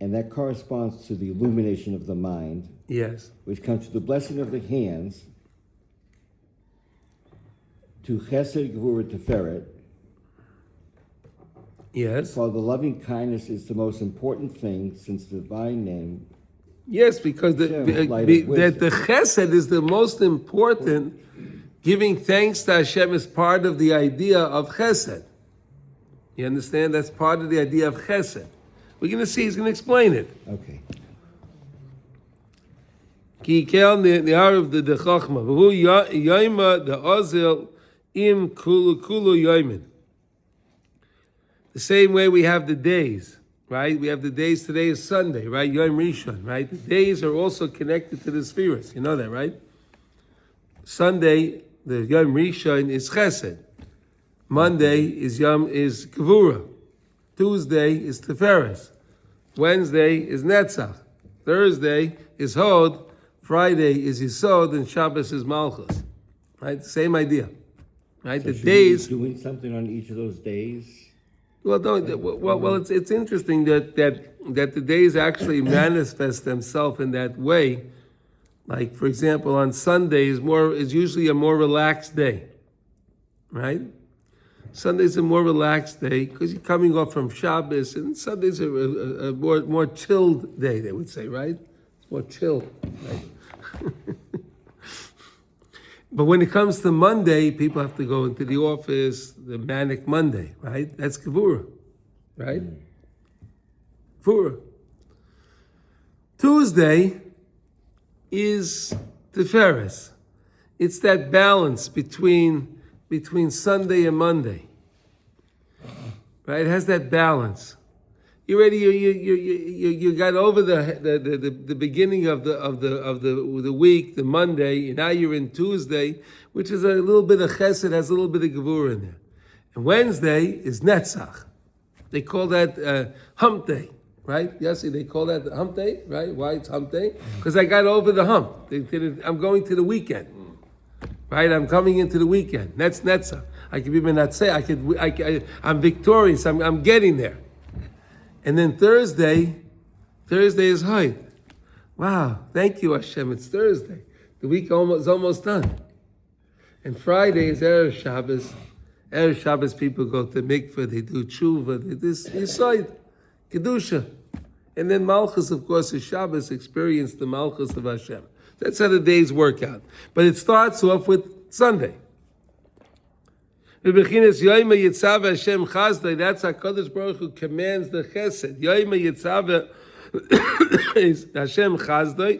and that corresponds to the illumination of the mind, Yes. which comes to the blessing of the hands, to Chesed, Gevurah, Tiferet. Yes. For the loving kindness is the most important thing, since the divine name. Yes, because the Chesed is the most important. Giving thanks to Hashem is part of the idea of Chesed. You understand? That's part of the idea of Chesed. We're going to see, he's going to explain it. Okay. Ki kel nehar of the Chachma. V'hu yoyma the ozil im kulu yoymin. The same way we have the days. Right? We have the days, today is Sunday, right? Yom Rishon, right? The days are also connected to the spheres. You know that, right? Sunday, the Yom Rishon is Chesed. Monday is Gevurah. Tuesday is Tiferes. Wednesday is Netzach. Thursday is Hod. Friday is Yesod, and Shabbos is Malchus. Right? Same idea. Right? So the days. Doing something on each of those days. Well, it's interesting that the days actually manifest themselves in that way. Like, for example, on Sunday is usually a more relaxed day, right? Sunday's a more relaxed day because you're coming off from Shabbos, and Sunday's a more chilled day, they would say, right? It's more chill, right? But when it comes to Monday, people have to go into the office, the manic Monday, right? That's Gevurah, right? Gevurah. Tuesday is Tiferes. It's that balance between Sunday and Monday, right? It has that balance. You got over the beginning of the week, the Monday, and now you're in Tuesday, which is a little bit of Chesed, has a little bit of Gevurah in there. And Wednesday is Netzach. They call that Hump Day, right? Yes, they call that Hump Day, right? Why it's Hump Day? Because I got over the hump. I'm going to the weekend, right? I'm coming into the weekend. That's Netzach. I could even not say I'm victorious. I'm getting there. And then Thursday is Hod. Wow, thank you, Hashem. It's Thursday. The week is almost done. And Friday is Erev Shabbos. Erev Shabbos people go to mikveh, they do tshuva, they do Yesod, Kedusha. And then Malchus, of course, is Shabbos, experience the Malchus of Hashem. That's how the days work out. But it starts off with Sunday. That's HaKadosh Baruch Hu commands the Chesed. Yoyma Yitzaveh is Hashem Chazdoi.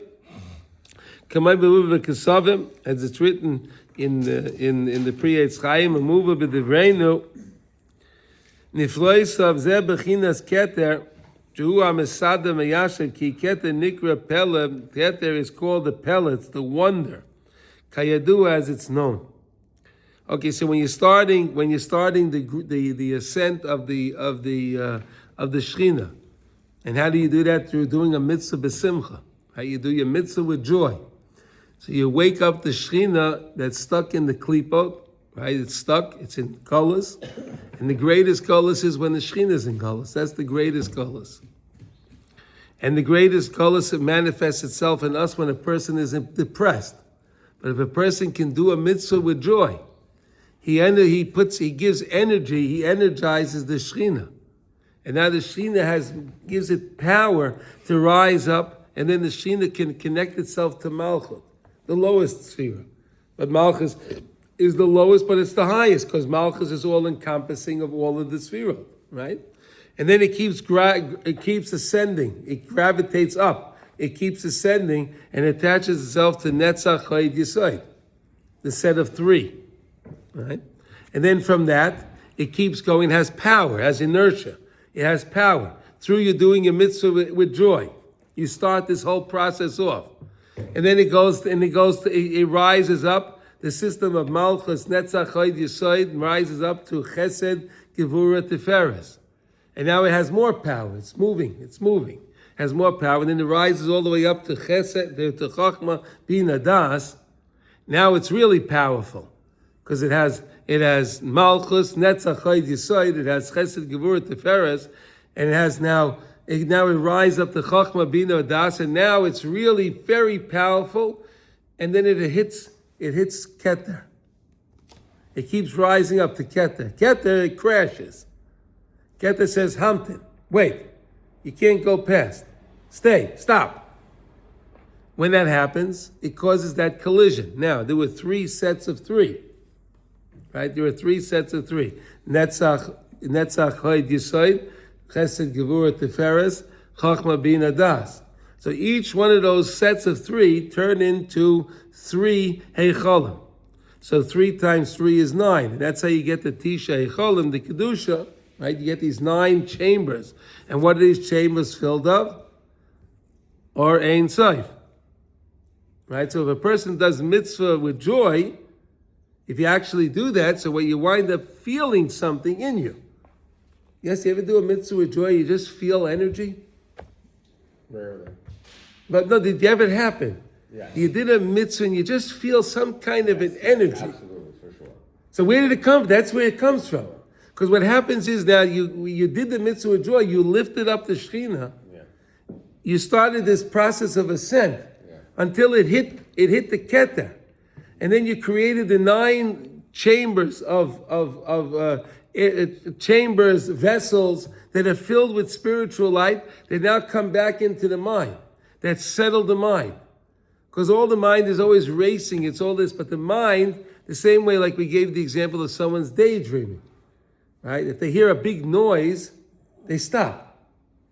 Kamay Beruva Kesavim, as it's written in the Pri Eitz Chaim, Amuva B'Divreinu, Nifloisav Zeh Bechinas Keter, Jehu HaMesada Meyashev, Ki Keter Nikra Pele, Keter is called the Pele, it's the wonder. Kayadu, as it's known. Okay, so when you're starting the ascent of the Shechina, and how do you do that? Through doing a mitzvah b'simcha. How you do your mitzvah with joy. So you wake up the Shechina that's stuck in the klipot, right? It's stuck, it's in colors. And the greatest colors is when the Shechina is in colors. That's the greatest colors. And the greatest colors, it manifests itself in us when a person is depressed. But if a person can do a mitzvah with joy, he gives energy, he energizes the Shechina. And now the Shechina gives it power to rise up, and then the Shechina can connect itself to Malchut, the lowest sphere. But Malchus is the lowest, but it's the highest, because Malchus is all encompassing of all of the Sphirot, right? And then it keeps ascending, it gravitates up, it keeps ascending, and attaches itself to Netzach Chayid Yesod, the set of three. Right? And then from that, it keeps going, has power, has inertia. It has power. Through you doing your mitzvah with joy. You start this whole process off. And then it rises up. The system of Malchus, Netzach, Chayid, Yesod, rises up to Chesed, Gevura, Tiferes. And now it has more power. It's moving. Has more power. And then it rises all the way up to Chesed, to Chachma, Bina, Das. Now it's really powerful. Because it has Malchus, Netzach, Chayid, Yesod, it has Chesed, Gevura, Tiferes, and it rises up to Chachma, Bina, Das, and now it's really very powerful, and then it hits Keter. It keeps rising up to Keter. Keter, it crashes. Keter says, Hampton, wait, you can't go past. Stop. When that happens, it causes that collision. Now, there were 3 sets of 3. Right? There are 3 sets of 3. Netzach, Chayid, Yesod, Chesed, Gevura, Tiferes, Chachma, Bina, Das. So each one of those sets of 3 turn into 3 Heicholim. So 3 times 3 is 9. And that's how you get the Tisha Heicholim, the Kedusha, right? You get these 9 chambers. And what are these chambers filled of? Or Ein Sof. Right? So if a person does mitzvah with joy, if you actually do that, so what you wind up feeling something in you. Yes, you ever do a mitzvah with joy, you just feel energy? Rarely. But no, did you ever happen? Yeah. You did a mitzvah and you just feel some kind of an energy. Absolutely, for sure. So where did it come from? That's where it comes from. Because what happens is now you did the mitzvah with joy, you lifted up the Shechina, you started this process of ascent until it hit the Keter. And then you created the 9 chambers chambers, vessels that are filled with spiritual light. They now come back into the mind. That settled the mind. Because all the mind is always racing, it's all this, but the mind, the same way like we gave the example of someone's daydreaming. Right? If they hear a big noise, they stop.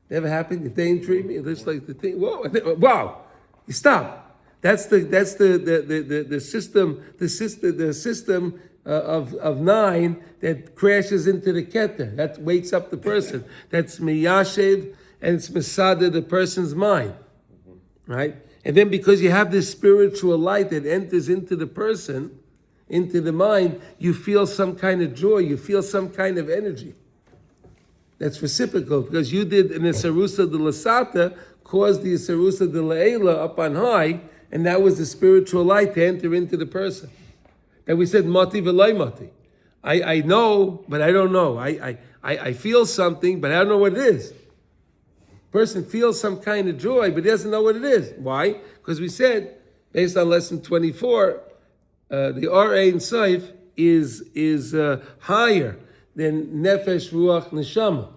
Never happened? If daydreaming, it's just like the thing, wow, you stop. That's the system of 9 that crashes into the Keter. That wakes up the person. That's miyashev, and it's masada, the person's mind. Right? And then because you have this spiritual light that enters into the person, into the mind, you feel some kind of joy, you feel some kind of energy. That's reciprocal, because you did an Isarusa de Lasata, caused the Isarusa de La'ela up on high, and that was the spiritual light to enter into the person. And we said, Mati v'lai mati. I know, but I don't know. I feel something, but I don't know what it is. Person feels some kind of joy, but he doesn't know what it is. Why? Because we said, based on lesson 24, the Ein Sof is higher than Nefesh, Ruach, Neshama.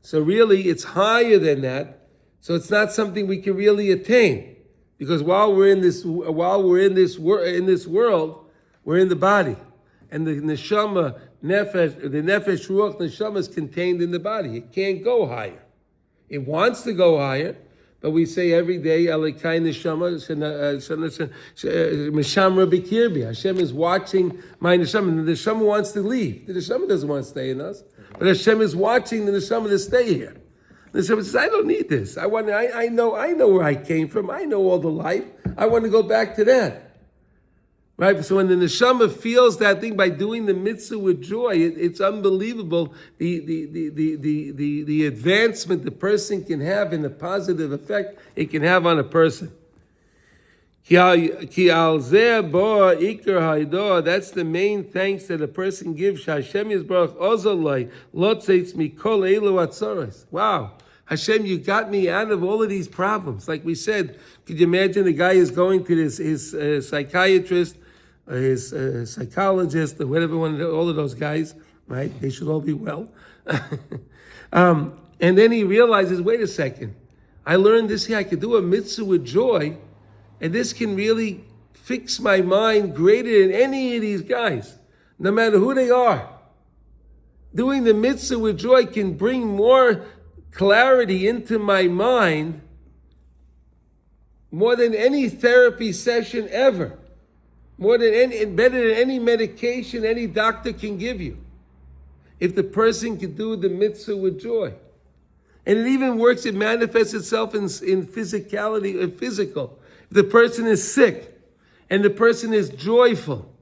So really, it's higher than that. So it's not something we can really attain, because while we're in this world, we're in the body, and the Neshama, Nefesh, Ruach, Neshama is contained in the body. It can't go higher. It wants to go higher, but we say every day, Elikai Neshama, Meshamra B'kirbi. Hashem is watching my Neshama, and the Neshama wants to leave. The Neshama doesn't want to stay in us, but Hashem is watching the Neshama to stay here. The Neshama says, I don't need this. I know where I came from. I know all the life. I want to go back to that. Right? So when the neshama feels that thing by doing the mitzvah with joy, it's unbelievable the advancement the person can have and the positive effect it can have on a person. That's the main thanks that a person gives. Hashem Yisbarach Ozolai Lotzeitz Mikol Elu Atzoros. Wow. Hashem, you got me out of all of these problems. Like we said, could you imagine the guy is going to his psychiatrist, his psychologist, or whatever all of those guys, right? They should all be well. And then he realizes, wait a second, I learned this here. I could do a mitzvah with joy, and this can really fix my mind greater than any of these guys, no matter who they are. Doing the mitzvah with joy can bring more clarity into my mind more than any therapy session ever. Better than any medication any doctor can give you. If the person can do the mitzvah with joy. And it even works, it manifests itself in physicality, physical. If the person is sick and the person is joyful,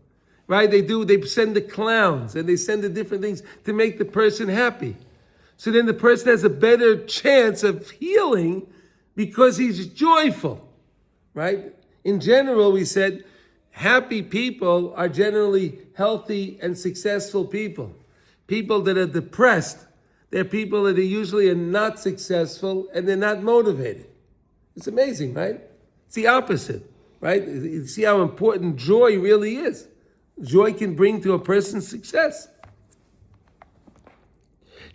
right? They send the clowns and they send the different things to make the person happy. So then the person has a better chance of healing because he's joyful, right? In general, we said, happy people are generally healthy and successful people. People that are depressed, they're people that are usually not successful and they're not motivated. It's amazing, right? It's the opposite, right? You see how important joy really is. Joy can bring to a person success.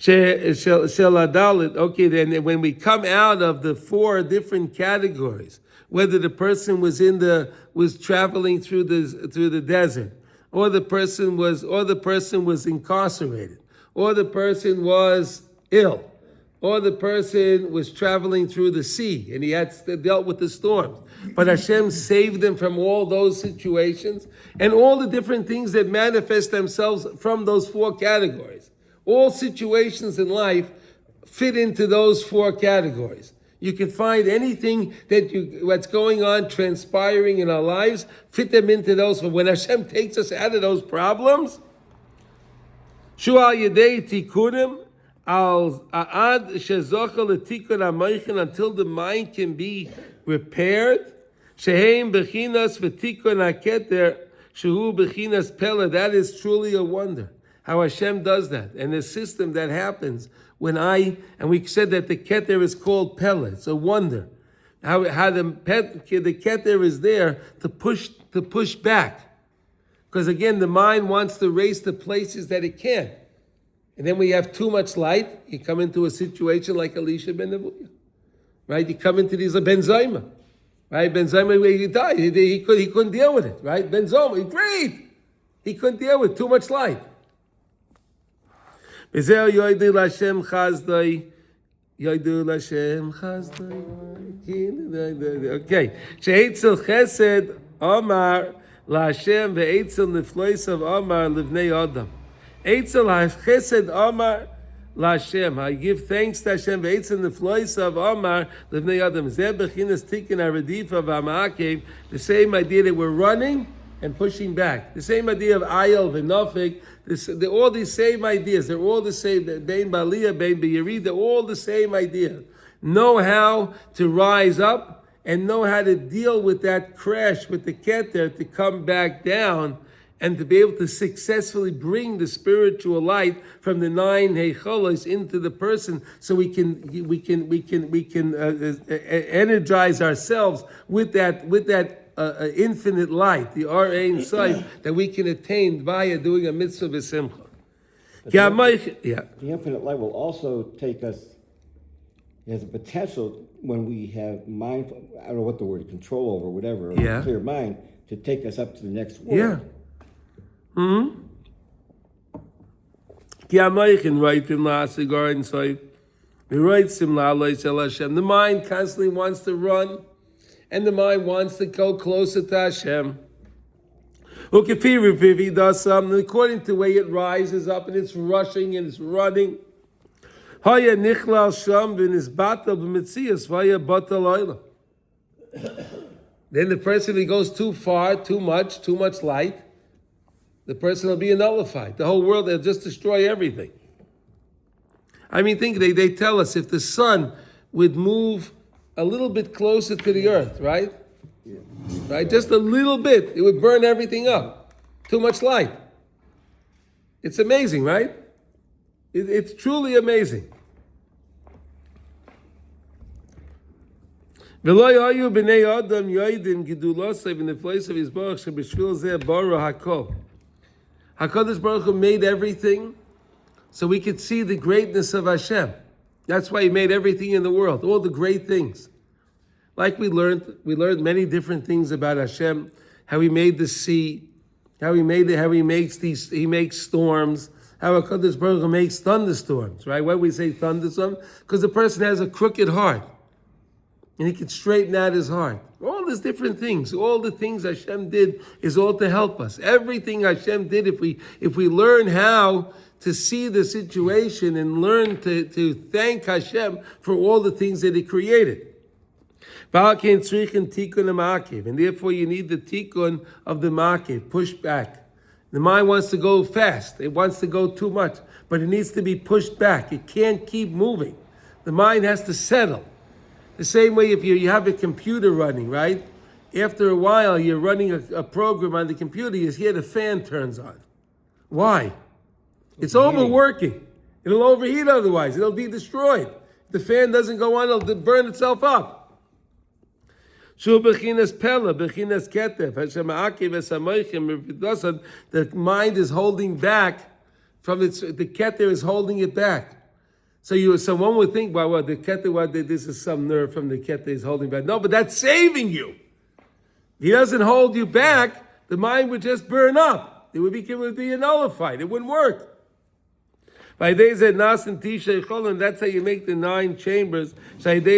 Okay, then when we come out of the four different categories, whether the person was traveling through the desert, or the person was incarcerated, or the person was ill, or the person was traveling through the sea and he had dealt with the storms. But Hashem saved them from all those situations and all the different things that manifest themselves from those four categories. All situations in life fit into those four categories. You can find anything what's going on, transpiring in our lives, fit them into those. But when Hashem takes us out of those problems, Shu'al Yedei Tikunim, Ad Shezocha L'Tikun HaMoichin, until the mind can be repaired, Sheheim Bechinas V'Tikun HaKeter, Shehu Bechinas Pele, that is truly a wonder. How Hashem does that, and the system that happens when we said that the keter is called Pele. It's a wonder. How the keter is there to push back, because again the mind wants to race to places that it can't, and then we have too much light. You come into a situation like Elisha ben Nevuah, right? You come into these Ben Zoma, right? Ben Zoma, where he died, he couldn't deal with it, right? Ben Zoma, great, he couldn't deal with too much light. Okay. Hodu LaHashem chazdai. Okay. She'etzel Chesed Omar LaHashem ve'etzel nefloisav Omar livnei Adam. Etzel Chesed Omar LaHashem. I give thanks to Hashem ve'etzel nefloisav Omar livnei Adam. Zeh bechinas tikkun haredifa v'ama'akev. The same idea that we're running and pushing back. The same idea of ayel v'nofik. They're all the same ideas. They're all the same. Bein Baliyah, Bein B'Yerid, they're all the same idea. Know how to rise up and know how to deal with that crash with the keter to come back down and to be able to successfully bring the spiritual light from the 9 heichalos into the person, so we can energize ourselves with that infinite light, the Ein Sof, that we can attain via doing a mitzvah b'simcha. Yeah. The infinite light will also take us. It has a potential when we have mind. I don't know what the word control over, whatever. Yeah. Clear mind to take us up to the next world. Yeah. The mind constantly wants to run, and the mind wants to go closer to Hashem. He does something according to the way it rises up and it's rushing and it's running. Then the person, if he goes too far, too much light, the person will be nullified. The whole world, they'll just destroy everything. I mean, think, they tell us if the sun would move a little bit closer to the earth, right? Yeah. Right? Just a little bit, it would burn everything up. Too much light. It's amazing, right? It's truly amazing. HaKadosh Baruch Hu made everything so we could see the greatness of Hashem. That's why He made everything in the world, all the great things. Like we learned many different things about Hashem, how He made the sea, how He makes storms, how HaKadosh Baruch Hu makes thunderstorms, right? Why we say thunderstorm? Because the person has a crooked heart, and he can straighten out his heart. All these different things, all the things Hashem did is all to help us. Everything Hashem did, if we learn how to see the situation and learn to thank Hashem for all the things that He created. And therefore you need the tikkun of the makiv, push back. The mind wants to go fast. It wants to go too much, but it needs to be pushed back. It can't keep moving. The mind has to settle. The same way if you have a computer running, right? After a while, you're running a program on the computer, you hear the fan turns on. Why? It's overworking. It'll overheat otherwise. It'll be destroyed. If the fan doesn't go on, it'll burn itself up. The mind is holding back from the keter is holding it back. So one would think, well, the keter, this is some nerve from the keter is holding back. No, but that's saving you. If he doesn't hold you back, the mind would just burn up. It would be nullified. It wouldn't work. And that's how you make the 9 chambers. I got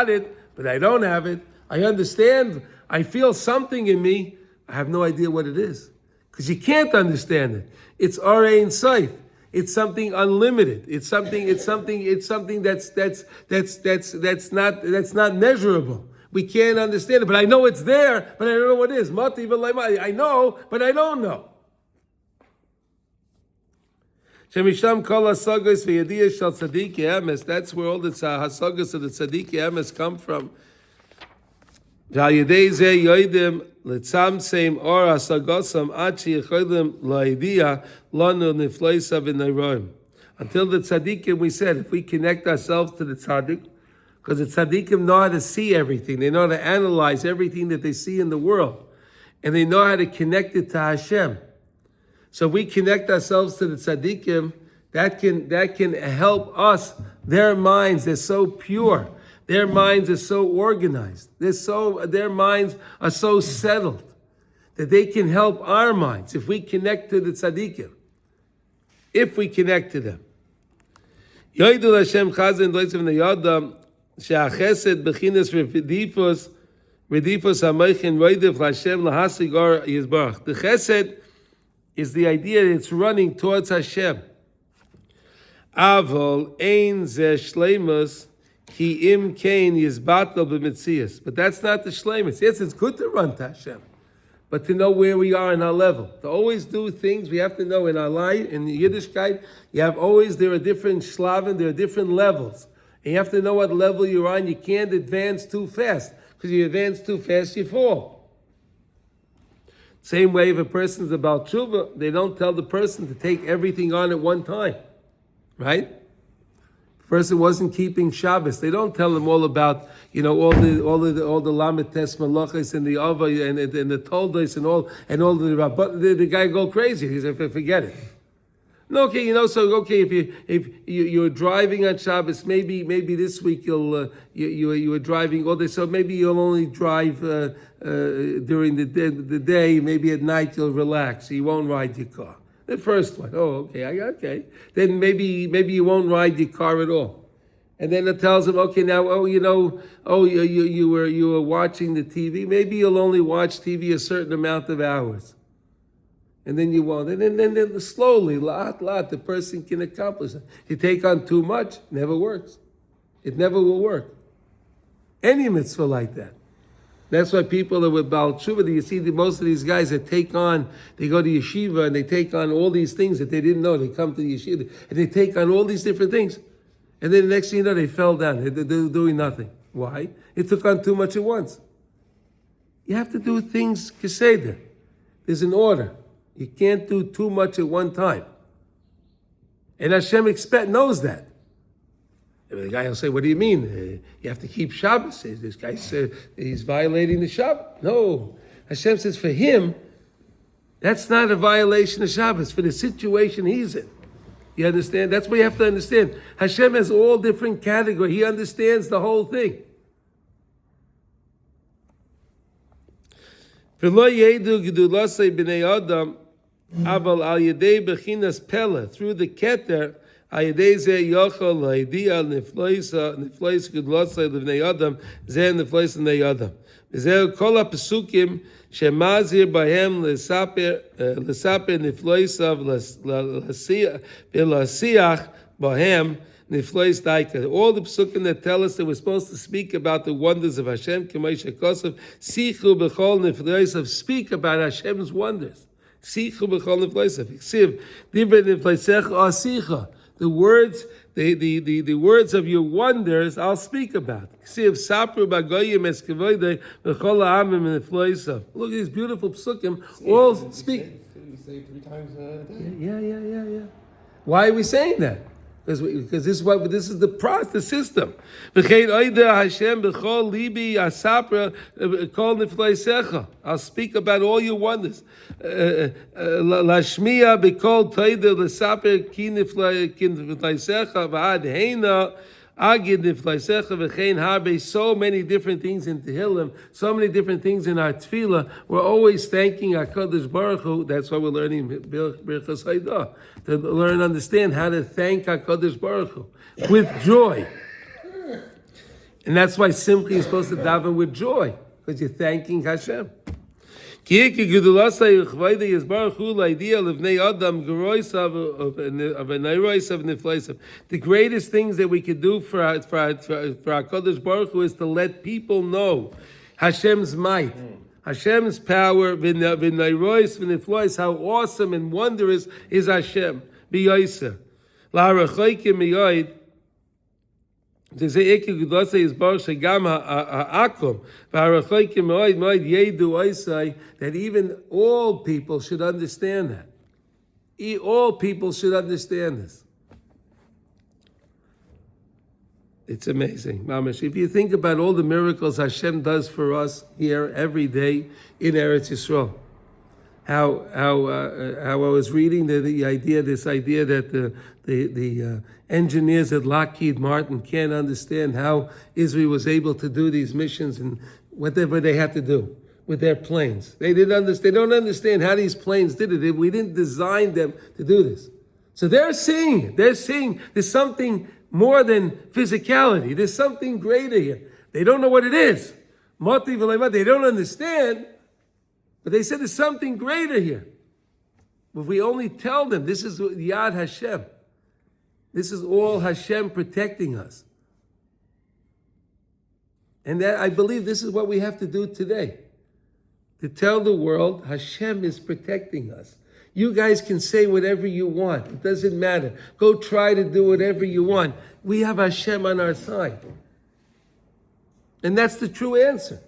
it, but I don't have it. I understand. I feel something in me. I have no idea what it is. Because you can't understand it. It's Ein Sof. It's something unlimited. It's something that's not measurable. We can't understand it, but I know it's there, but I don't know what it is. I know, but I don't know. That's where all the hasagos of the tzaddik emes come from. Until the tzaddikim, we said, if we connect ourselves to the tzaddik, because the tzaddikim know how to see everything, they know how to analyze everything that they see in the world, and they know how to connect it to Hashem. So if we connect ourselves to the tzaddikim, that can help us. Their minds, they're so pure. Their minds are so organized. Their minds are so settled that they can help our minds if we connect to the tzaddikim. If we connect to them. Hodu LaHashem Chazan Doitzav Neyada She'achesed Bechinas Redifos Hameichin Roidev LaHashem LaHasigar Yizbarach. The Chesed is the idea that it's running towards Hashem. Avol ein ze shleimus ki im kain yizbatel b'mitzias. But that's not the shleimus. Yes, it's good to run to Hashem, but to know where we are in our level. To always do things, we have to know in our life, in the Yiddishkeit, there are different shlavim, there are different levels. And you have to know what level you're on. You can't advance too fast, because you advance too fast, you fall. Same way if a person's a Baal Tshuva, they don't tell the person to take everything on at one time, right? The person wasn't keeping Shabbos. They don't tell him all about, all the Lamed Tes Malachos and the Ava and the Toldos and all the Rabbah. The guy go crazy. He said, forget it. No, okay, if you're driving on Shabbos, maybe this week you were driving all day, so maybe you'll only drive during the day. Maybe at night you'll relax, so you won't ride your car. The first one, okay. Then maybe you won't ride your car at all. And then it tells him, okay, now, you were watching the TV. Maybe you'll only watch TV a certain amount of hours. And then you won't. And then slowly, lot, the person can accomplish it. You take on too much, never works. It never will work. Any mitzvah like that. That's why people are with Baal Tshuva. You see most of these guys that they go to yeshiva and they take on all these things that they didn't know. They come to the yeshiva and they take on all these different things. And then the next thing you know, they fell down. They're doing nothing. Why? It took on too much at once. You have to do things Chesed. There's an order. You can't do too much at one time. And Hashem knows that. And the guy will say, what do you mean? You have to keep Shabbos. This guy said he's violating the Shabbat. No. Hashem says for him, that's not a violation of Shabbos, for the situation he's in. You understand? That's what you have to understand. Hashem has all different categories. He understands the whole thing. Aval al yedei bechinas pella, through the keter, al yedei ze yochol la'idiyah niflois gudlosai l'vnei adam, ze niflois l'vnei adam. V'zeh kol ha'pesukim shemazir bahem l'saper nifloisav l'asiach bahem niflois daika. All the pesukim that tell us that we're supposed to speak about the wonders of Hashem, k'may shekosov, sichu b'chol nifloisav, speak about Hashem's wonders. The words, the words of your wonders, I'll speak about. Look at these beautiful psukim. All speak. You say 3 times a day. Yeah. Why are we saying that? Because this is the process, the system. I'll speak about all your wonders. Lashmiya b'kol toida l'saper ki nifleisecha v'ad heina agid nifleisecha v'chein harbe. So many different things in Tehillim, so many different things in our tefillah. We're always thanking HaKadosh Baruch Hu. That's why we're learning Birchas Haidah, to learn and understand how to thank HaKadosh Baruch Hu with joy. And that's why simply you're supposed to daven with joy, because you're thanking Hashem. The greatest things that we could do for our Kodesh Baruch Hu is to let people know Hashem's might, Hashem's power, how awesome and wondrous is Hashem. That even all people should understand that. All people should understand this. It's amazing, Mamash. If you think about all the miracles Hashem does for us here every day in Eretz Yisrael, how I was reading this idea that the engineers at Lockheed Martin can't understand how Israel was able to do these missions and whatever they had to do with their planes. They don't understand how these planes did it. We didn't design them to do this. So they're seeing it. They're seeing there's something more than physicality. There's something greater here. They don't know what it is. They don't understand, but they said there's something greater here. If we only tell them this is Yad Hashem, this is all Hashem protecting us. And that I believe this is what we have to do today. To tell the world Hashem is protecting us. You guys can say whatever you want. It doesn't matter. Go try to do whatever you want. We have Hashem on our side. And that's the true answer.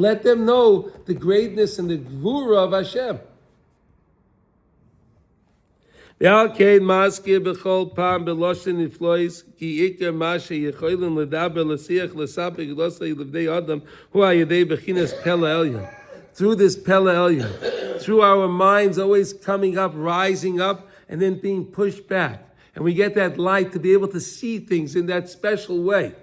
Let them know the greatness and the gvura of Hashem. V'alkein maskir b'chol pam b'loshen niflois ki ikar mashe yecholim ledaber l'siach l'sapik l'osay l'vnei adam hu ha'yedei b'chinas pele elyon. Through this pele elyon, through our minds always coming up, rising up, and then being pushed back. And we get that light to be able to see things in that special way.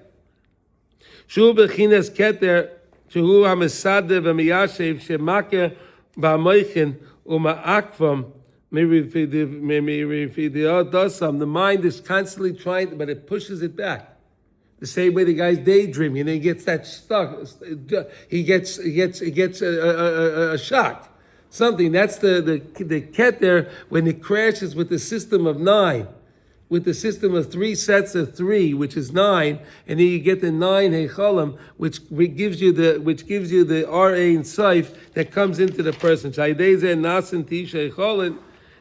Shu b'chinas keter shehu ha'mesadev ha'miyashev shemaker ba'moichin u'ma'akvam. The mind is constantly trying, but it pushes it back. The same way the guy's daydreaming, and he gets that stuck. He gets a shock. Something that's the keter when it crashes with the system of 9, with the system of 3 sets of 3, which is 9, and then you get the 9 heichalim, which gives you the ra and saif that comes into the person.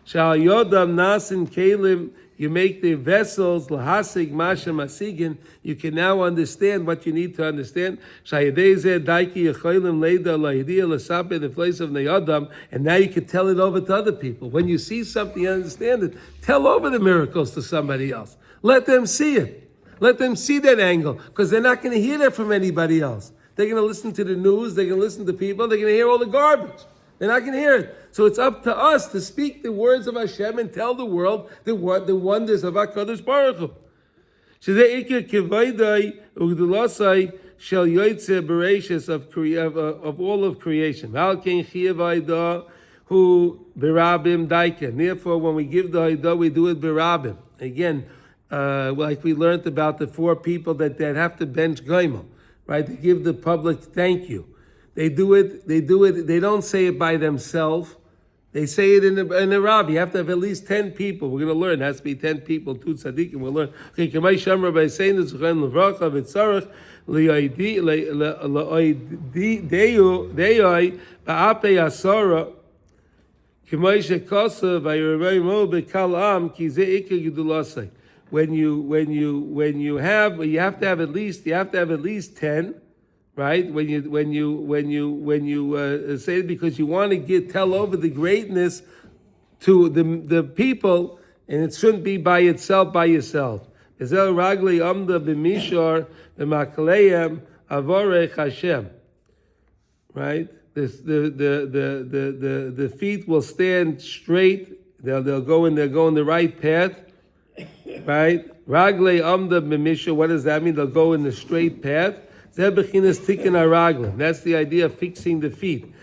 Shal yodam nasin kelim, you make the vessels lahasig masha masigin. You can now understand what you need to understand. Shayadeze daiki yecholim leida lahidia lasape, the place of neyadam, and now you can tell it over to other people. When you see something, you understand it. Tell over the miracles to somebody else. Let them see it. Let them see that angle, because they're not going to hear that from anybody else. They're going to listen to the news. They're going to listen to people. They're going to hear all the garbage. They're not going to hear it. So it's up to us to speak the words of Hashem and tell the world the wonders of HaKadosh Baruch Hu. Shezeh ikar kivaydai ugdulasai shel yoytze bereishis of all of creation. Halkein chiyavayda hu berabim daika. Therefore, when we give the haydah, we do it berabim. Again, like we learned about the 4 people that have to bench Gaimel, right? They give the public thank you. They do it, they don't say it by themselves. They say it in a rabbi. You have to have at least 10 people. We're going to learn. It has to be 10 people, 2 tzaddikim. We'll learn. When you have to have at least 10. Right? When you say it, because you want to tell over the greatness to the people, and it shouldn't be by itself, by yourself. Ezel ragli amda b'mishor b'makleim avorech Hashem. Right? The feet will stand straight. They'll go in the right path. Right? Ragli amda b'mishor. What does that mean? They'll go in the straight path. That's the idea of fixing the feet.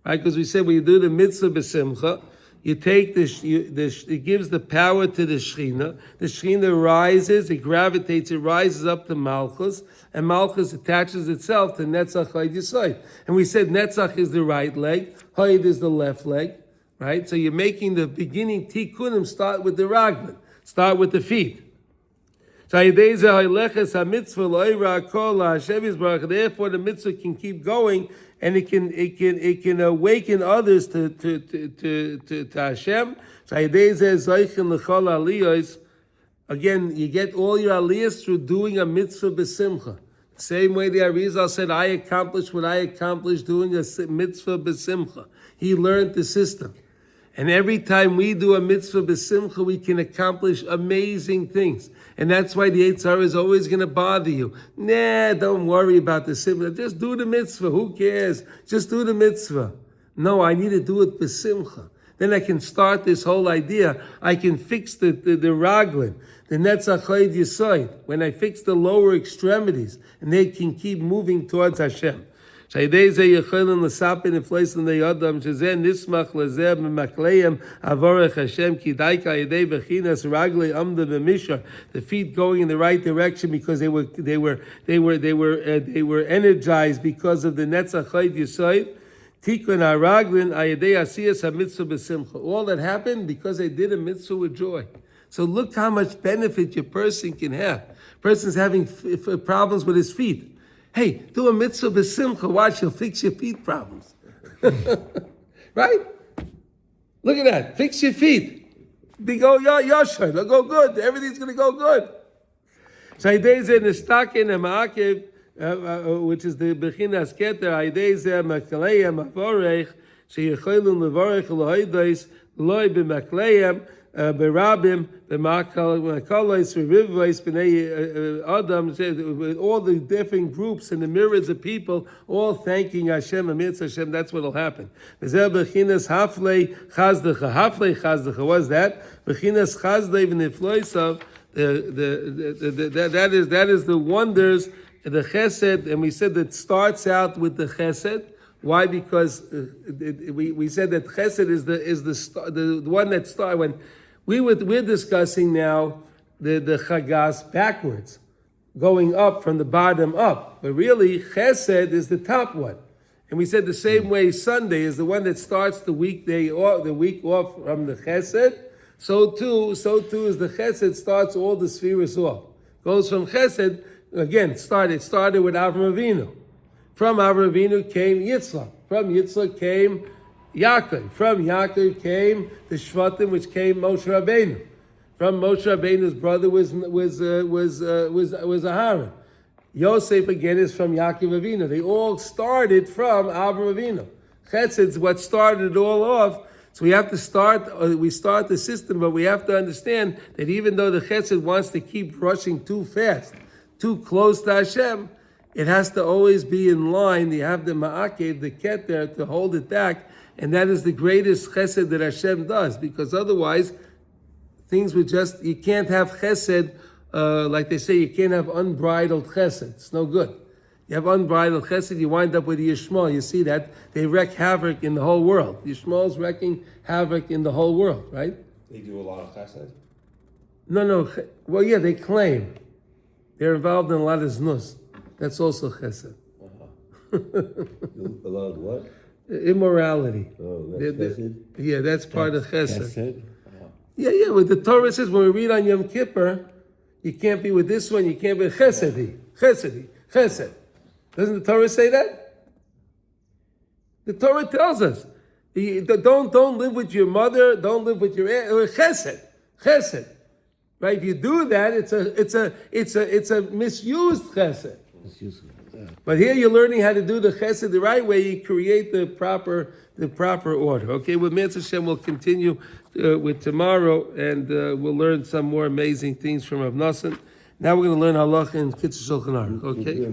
Right? Because we said when you do the mitzvah b'simcha, you take it gives the power to the Shechina. The Shechina rises, it gravitates, it rises up to Malchus, and Malchus attaches itself to Netzach Hod Yesod. And we said Netzach is the right leg, Hod is the left leg, right? So you're making the beginning tikkunim start with the raglan, start with the feet. Therefore, the mitzvah can keep going, and it can awaken others to Hashem. Again, you get all your aliyahs through doing a mitzvah b'simcha. Same way the Arizal said, I accomplished what I accomplished doing a mitzvah b'simcha. He learned the system. And every time we do a mitzvah b'simcha, we can accomplish amazing things. And that's why the Yetzer Hara is always going to bother you. Nah, don't worry about the simcha. Just do the mitzvah. Who cares? Just do the mitzvah. No, I need to do it b'simcha. Then I can start this whole idea. I can fix the raglan, the Netzach Hod Yesod, when I fix the lower extremities, and they can keep moving towards Hashem. When you have, you have to the feet going in the right direction because they were energized because of the Netzach Hod Yesod. All that happened because they did a mitzvah with joy. So look how much benefit your person can have. Person's having problems with his feet. Hey, do a mitzvah b'simcha. Watch, you'll fix your feet problems. Right? Look at that. Fix your feet. They go yashar. They'll go good. Everything's going to go good. So Aideze Nistakin and Ma'akiv, which is the Bechinas Keter, Aideze Makleim Avorech, Sheyicholim Levorech Lohidois, Loi B'Makleim, Berabim, B'Makalois, Revivos, B'nei Adam, with all the different groups and the myriads of people, all thanking Hashem, amidst Hashem, that's what will happen. V'zeh Bechinas Haflei Chazdecha. Haflei Chazdecha, what's that? Bechinas Chazdei V'nifloisav, that is the wonders, the Chesed, and we said that starts out with the Chesed. Why? Because we said that Chesed is the one that starts when we're discussing now the Chagas backwards, going up from the bottom up, but really Chesed is the top one, and we said the same way Sunday is the one that starts the week off from the Chesed. So too is the Chesed starts all the spheres off. Goes from Chesed again. It started with Avram Avinu. From Avram Avinu came Yitzchak. From Yitzchak came Yaakov. From Yaakov came the Shvatim, which came Moshe Rabbeinu. From Moshe Rabbeinu's brother was Aharon. Yosef again is from Yaakov Avinu. They all started from Avram Avinu. Chesed's what started it all off. So we have to start the system, but we have to understand that even though the Chesed wants to keep rushing too fast, too close to Hashem, it has to always be in line. You have the Ma'akev, the Keter, to hold it back, and that is the greatest Chesed that Hashem does, because otherwise, things would you can't have Chesed, like they say, you can't have unbridled Chesed. It's no good. You have unbridled Chesed, you wind up with Yishmael. You see that? They wreak havoc in the whole world. Yishmael's wreaking havoc in the whole world, right? They do a lot of Chesed. No. Well, yeah, they claim. They're involved in a lot of znus. That's also Chesed. A lot of what? Immorality. Oh, that's Chesed? Yeah, that's part of Chesed. Chesed? Yeah. What the Torah says when we read on Yom Kippur, you can't be with this one, you can't be Chesed. Chesed. Doesn't the Torah say that? The Torah tells us, don't live with your mother, don't live with your aunt. Chesed. Right? If you do that, it's a misused Chesed. But here you're learning how to do the Chesed the right way. You create the proper order. Okay, with Mitzvah Hashem, we'll continue with tomorrow, and we'll learn some more amazing things from Rav Nosson. Now we're going to learn Halacha in Kitzur Shulchan Aruch. Okay.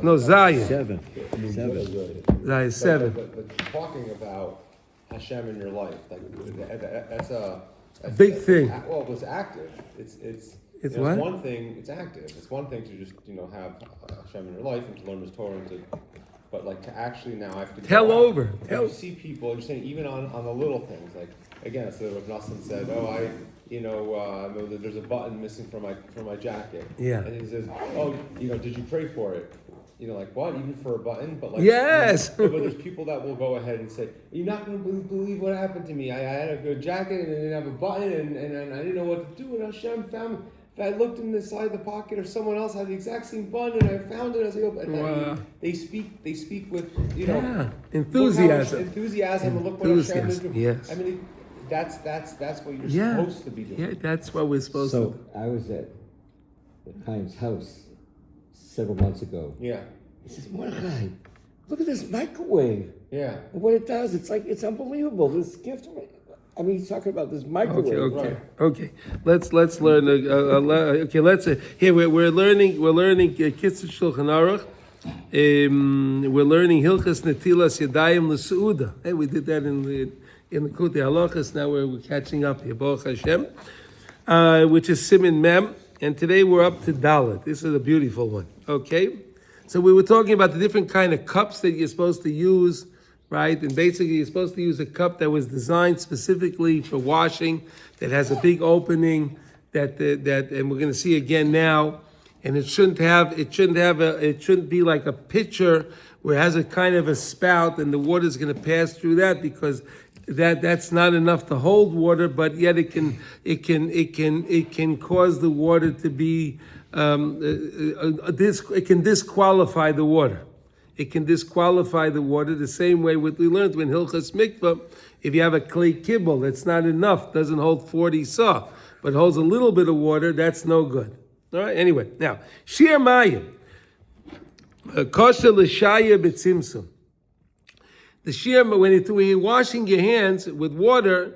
No, Zayin. Seven. Zayin 7. But talking about Hashem in your life, like that's a big thing. Well, it was active. It's what? one thing. It's active. It's one thing to just have Hashem in your life and to learn His Torah but like to actually now I have to Tell You see people. You're saying even on the little things like again. So Rav Nosson said, there's a button missing from my jacket. Yeah. And he says, did you pray for it? Like what? Even for a button? But like yes. But there's people that will go ahead and say, you're not going to believe what happened to me. I had a good jacket and I didn't have a button and I didn't know what to do. And Hashem found me. If I looked in the side of the pocket or someone else had the exact same button and I found it as I opened. Wow. They speak with enthusiasm. Enthusiasm and look what Hashem is doing. Yes. I mean, that's what you're supposed to be doing. Yeah, that's what we're supposed to do. So I was at Chaim's house several months ago. Yeah. He says, Mordechai, look at this microwave. Yeah. And what it does, it's unbelievable. This gift. He's talking about this microwave. Okay. Let's learn. Here we're learning Kitzur Shulchan Aruch. We're learning Hilchas Netilas Yadayim L'Seuda. Hey, we did that in the Likutey Halachos. Now we're catching up here. Baruch Hashem, which is Siman Mem, and today we're up to Dalet. This is a beautiful one. Okay, so we were talking about the different kind of cups that you're supposed to use. Right, and basically you're supposed to use a cup that was designed specifically for washing, that has a big opening, that and we're going to see again now, and it shouldn't be like a pitcher where it has a kind of a spout and the water is going to pass through that, because that's not enough to hold water, but yet it can cause the water to be it can disqualify the water. it can disqualify the water. The same way what we learned when Hilchas Mikvah, if you have a clay kibble that's not enough, doesn't hold 40 saw, but holds a little bit of water, that's no good. All right, anyway, now, Shir Mayim, Kosher L'Shaya B'Tzimtzum. The Shir, when you're washing your hands with water,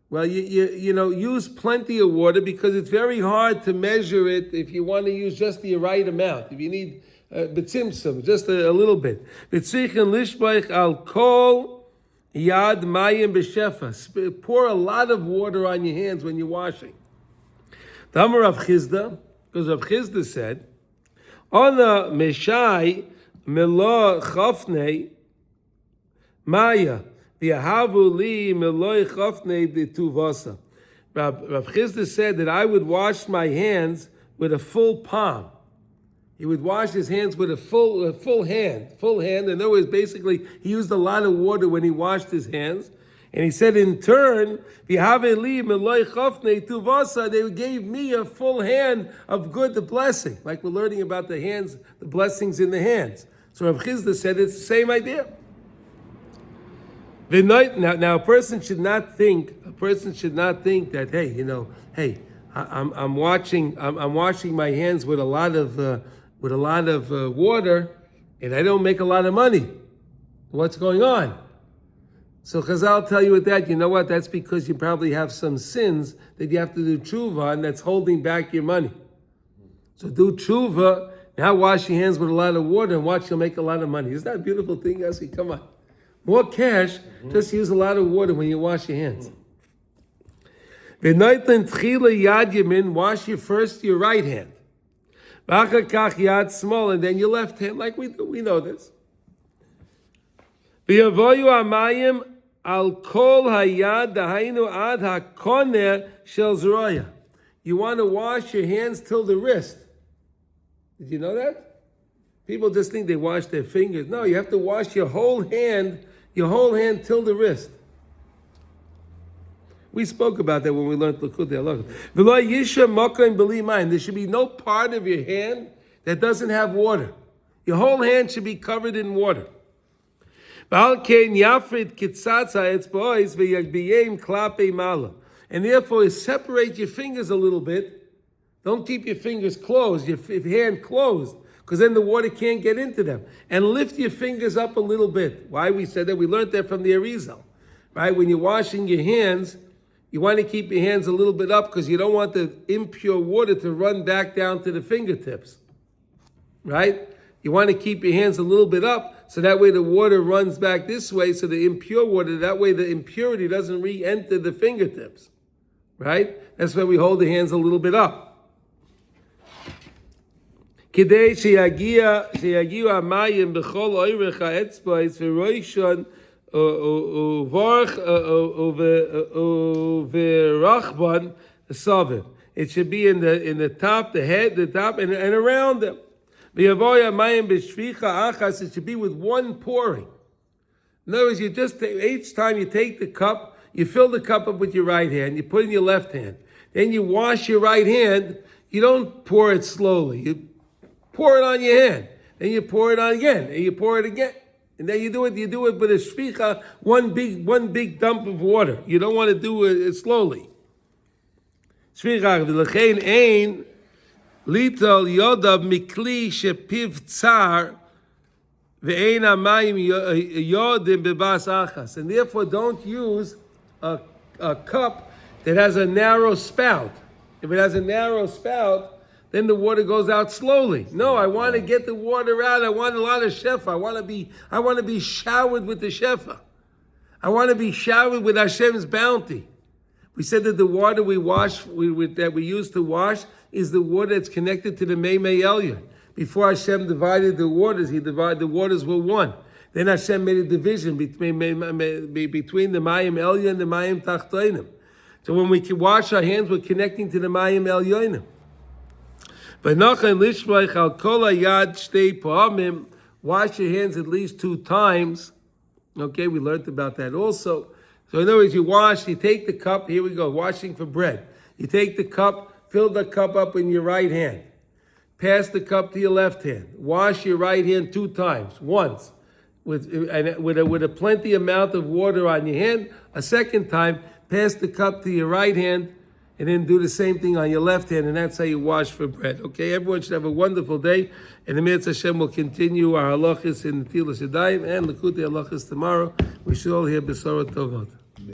well, you know, use plenty of water because it's very hard to measure it if you want to use just the right amount. If you need b'tzimtzum, just a little bit. B'tzichen lishbach al kol yad mayim b'shefa. Pour a lot of water on your hands when you're washing. The Amar Rav Chizda, because Rav Chizda said, Ona meshai melo chafnei maya. Rav Chizda said that I would wash my hands with a full palm. He would wash his hands with a full hand. In other words, basically, he used a lot of water when he washed his hands. And he said, in turn, they gave me a full hand of good, the blessing. Like we're learning about the hands, the blessings in the hands. So Rav Chizda said it's the same idea. Now, a person should not think that, hey, I'm washing my hands with a lot of water, and I don't make a lot of money. What's going on? So Chazal tell you with that, you know what? That's because you probably have some sins that you have to do tshuva, and that's holding back your money. So do tshuva, now wash your hands with a lot of water, and watch you'll make a lot of money. Isn't that a beautiful thing, Yossi? Come on. More cash, just use a lot of water when you wash your hands. Wash your right hand. Yad small, and then your left hand, like we know this. Al kol hayad dahainu ad hakoner shel zroya. You want to wash your hands till the wrist. Did you know that? People just think they wash their fingers. No, you have to wash your whole hand till the wrist. We spoke about that when we learned Likutey Halachos. There should be no part of your hand that doesn't have water. Your whole hand should be covered in water. And therefore, separate your fingers a little bit. Don't keep your fingers closed, your hand closed, because then the water can't get into them. And lift your fingers up a little bit. Why we said that? We learned that from the Arizal. Right? When you're washing your hands, you want to keep your hands a little bit up because you don't want the impure water to run back down to the fingertips. Right? You want to keep your hands a little bit up so that way the water runs back this way, so the impure water, that way the impurity doesn't re-enter the fingertips. Right? That's why we hold the hands a little bit up. Kidei sheyagiu hamayim b'chol oirech ha'etzbos v'roishon u'verachban saviv. It should be in the top, the head, the top, and around them. V'yavoy hamayim b'shvicha achas. It should be with one pouring. In other words, you just each time you take the cup, you fill the cup up with your right hand, you put it in your left hand, then you wash your right hand. You don't pour it slowly. You pour it on your hand, then you pour it on again, and you pour it again, and then you do it with a shvicha, one big dump of water. You don't want to do it slowly. Shvicha v'lechein ein litol yodav mikli shepiv tsar ve'ein hamayim yodim bebas achas, and therefore don't use a cup that has a narrow spout. If it has a narrow spout, then the water goes out slowly. No, I want to get the water out. I want a lot of shefa. I want to be showered with the shefa. I want to be showered with Hashem's bounty. We said that the water we wash, that we use to wash, is the water that's connected to the Meimei Elyon. Before Hashem divided the waters, the waters were one. Then Hashem made a division between the Mayim Elyon and the Mayim Tachtoinim. So when we wash our hands, we're connecting to the Mayim Elyonim. But nachan lishmach al kol hayad shtei pa'amim. Wash your hands at least 2 times. Okay, we learned about that also. So in other words, you take the cup. Here we go, washing for bread. You take the cup, fill the cup up in your right hand. pass the cup to your left hand. Wash your right hand 2 times. Once with a plenty amount of water on your hand. A second time, pass the cup to your right hand, and then do the same thing on your left hand, and that's how you wash for bread. Okay, everyone should have a wonderful day, and the Mitzvah Hashem will continue our halachos in the Tilas Yadayim and Likutey halachos tomorrow. We should all hear Besorah Tovot.